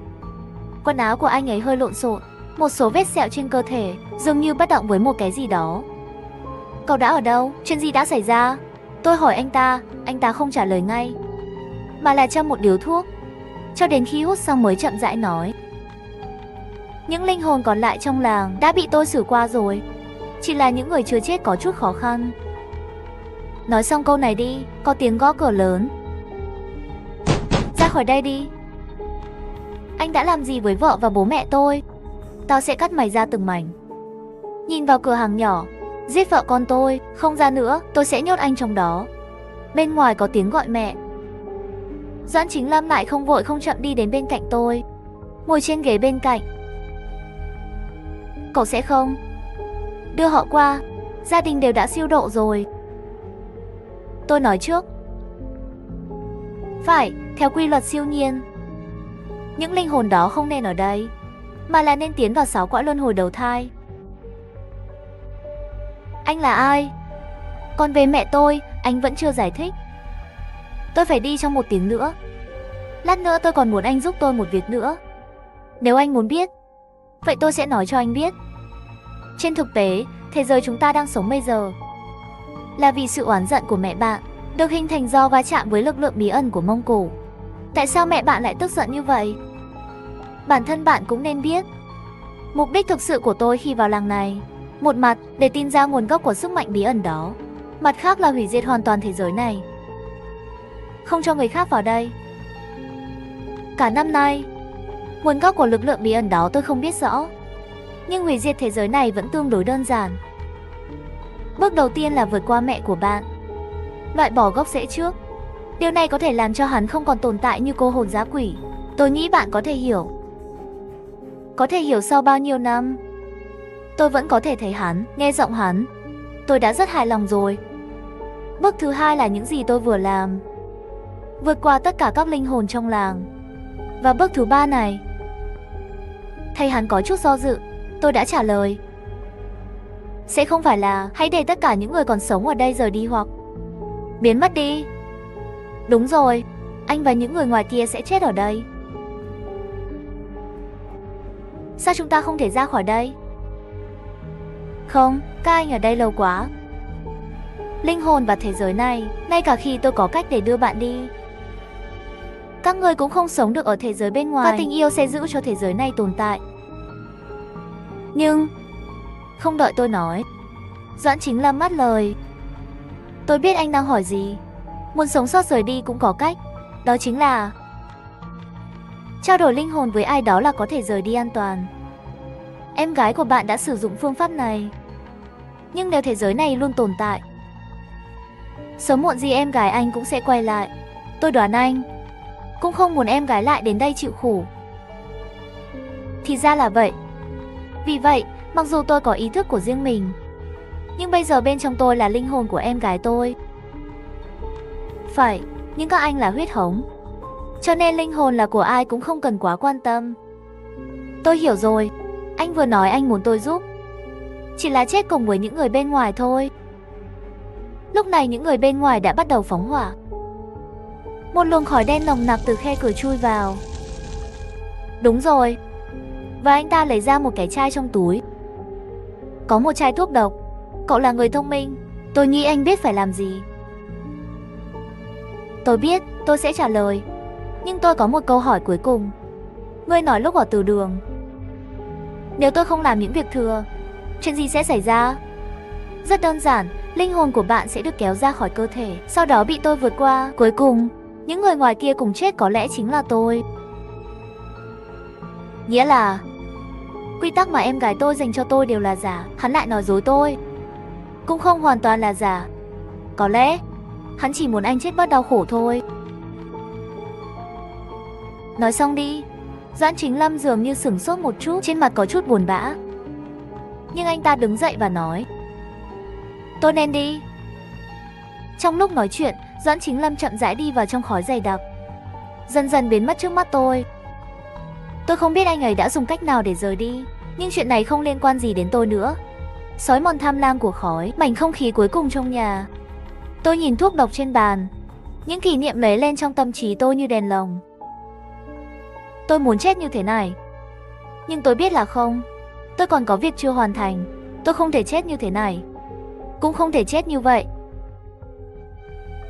Quần áo của anh ấy hơi lộn xộn, một số vết sẹo trên cơ thể, dường như bất động với một cái gì đó. Cậu đã ở đâu? Chuyện gì đã xảy ra? Tôi hỏi anh ta không trả lời ngay, mà là châm một điếu thuốc. Cho đến khi hút xong mới chậm rãi nói. Những linh hồn còn lại trong làng đã bị tôi xử qua rồi. Chỉ là những người chưa chết có chút khó khăn. Nói xong câu này đi, có tiếng gõ cửa lớn. Ra khỏi đây đi. Anh đã làm gì với vợ và bố mẹ tôi? Tao sẽ cắt mày ra từng mảnh. Nhìn vào cửa hàng nhỏ. Giết vợ con tôi, không ra nữa, tôi sẽ nhốt anh trong đó. Bên ngoài có tiếng gọi mẹ. Doãn Chính Lâm lại không vội không chậm đi đến bên cạnh tôi, ngồi trên ghế bên cạnh. Cậu sẽ không đưa họ qua? Gia đình đều đã siêu độ rồi. Tôi nói trước. Phải, theo quy luật siêu nhiên, những linh hồn đó không nên ở đây, mà là nên tiến vào 6 cõi luân hồi đầu thai. Anh là ai? Còn về mẹ tôi, anh vẫn chưa giải thích. Tôi phải đi trong 1 tiếng nữa. Lát nữa tôi còn muốn anh giúp tôi một việc nữa. Nếu anh muốn biết, vậy tôi sẽ nói cho anh biết. Trên thực tế, thế giới chúng ta đang sống bây giờ là vì sự oán giận của mẹ bạn, được hình thành do va chạm với lực lượng bí ẩn của Mông Cổ. Tại sao mẹ bạn lại tức giận như vậy? Bản thân bạn cũng nên biết. Mục đích thực sự của tôi khi vào làng này, một mặt để tìm ra nguồn gốc của sức mạnh bí ẩn đó, mặt khác là hủy diệt hoàn toàn thế giới này, không cho người khác vào đây. Cả năm nay, nguồn gốc của lực lượng bí ẩn đó tôi không biết rõ, nhưng hủy diệt thế giới này vẫn tương đối đơn giản. Bước đầu tiên là vượt qua mẹ của bạn, loại bỏ gốc rễ trước. Điều này có thể làm cho hắn không còn tồn tại như cô hồn dã quỷ. Tôi nghĩ bạn có thể hiểu. Có thể hiểu sau bao nhiêu năm, tôi vẫn có thể thấy hắn, nghe giọng hắn. Tôi đã rất hài lòng rồi. Bước thứ hai là những gì tôi vừa làm, vượt qua tất cả các linh hồn trong làng. Và bước thứ ba này, thấy hắn có chút do dự, tôi đã trả lời. Sẽ không phải là hãy để tất cả những người còn sống ở đây rời đi hoặc biến mất đi. Đúng rồi, anh và những người ngoài kia sẽ chết ở đây. Sao chúng ta không thể ra khỏi đây? Không, các anh ở đây lâu quá. Linh hồn và thế giới này, ngay cả khi tôi có cách để đưa bạn đi, các người cũng không sống được ở thế giới bên ngoài. Và tình yêu sẽ giữ cho thế giới này tồn tại. Nhưng không đợi tôi nói, Doãn Chính Lâm ngắt lời. Tôi biết anh đang hỏi gì. Muốn sống sót rời đi cũng có cách. Đó chính là trao đổi linh hồn với ai đó là có thể rời đi an toàn. Em gái của bạn đã sử dụng phương pháp này. Nhưng nếu thế giới này luôn tồn tại, sớm muộn gì em gái anh cũng sẽ quay lại. Tôi đoán anh cũng không muốn em gái lại đến đây chịu khổ. Thì ra là vậy. Vì vậy, mặc dù tôi có ý thức của riêng mình, nhưng bây giờ bên trong tôi là linh hồn của em gái tôi. Phải, nhưng các anh là huyết thống, cho nên linh hồn là của ai cũng không cần quá quan tâm. Tôi hiểu rồi, anh vừa nói anh muốn tôi giúp, chỉ là chết cùng với những người bên ngoài thôi. Lúc này những người bên ngoài đã bắt đầu phóng hỏa. Một luồng khói đen nồng nặc từ khe cửa chui vào. Đúng rồi. Và anh ta lấy ra một cái chai trong túi. Có một chai thuốc độc. Cậu là người thông minh, tôi nghĩ anh biết phải làm gì. Tôi biết, tôi sẽ trả lời. Nhưng tôi có một câu hỏi cuối cùng. Ngươi nói lúc ở từ đường, nếu tôi không làm những việc thừa, chuyện gì sẽ xảy ra? Rất đơn giản, linh hồn của bạn sẽ được kéo ra khỏi cơ thể, sau đó bị tôi vượt qua. Cuối cùng, những người ngoài kia cùng chết có lẽ chính là tôi. Nghĩa là quy tắc mà em gái tôi dành cho tôi đều là giả. Hắn lại nói dối tôi. Cũng không hoàn toàn là giả. Có lẽ hắn chỉ muốn anh chết bớt đau khổ thôi. Nói xong đi. Doãn Chính Lâm dường như sửng sốt một chút, trên mặt có chút buồn bã. Nhưng anh ta đứng dậy và nói, tôi nên đi. Trong lúc nói chuyện, Doãn Chính Lâm chậm rãi đi vào trong khói dày đặc, dần dần biến mất trước mắt tôi. Tôi không biết anh ấy đã dùng cách nào để rời đi, nhưng chuyện này không liên quan gì đến tôi nữa. Sói mòn tham lam của khói, mảnh không khí cuối cùng trong nhà. Tôi nhìn thuốc độc trên bàn. Những kỷ niệm lấy lên trong tâm trí tôi như đèn lồng. Tôi muốn chết như thế này, nhưng tôi biết là không. Tôi còn có việc chưa hoàn thành. Tôi không thể chết như thế này, cũng không thể chết như vậy.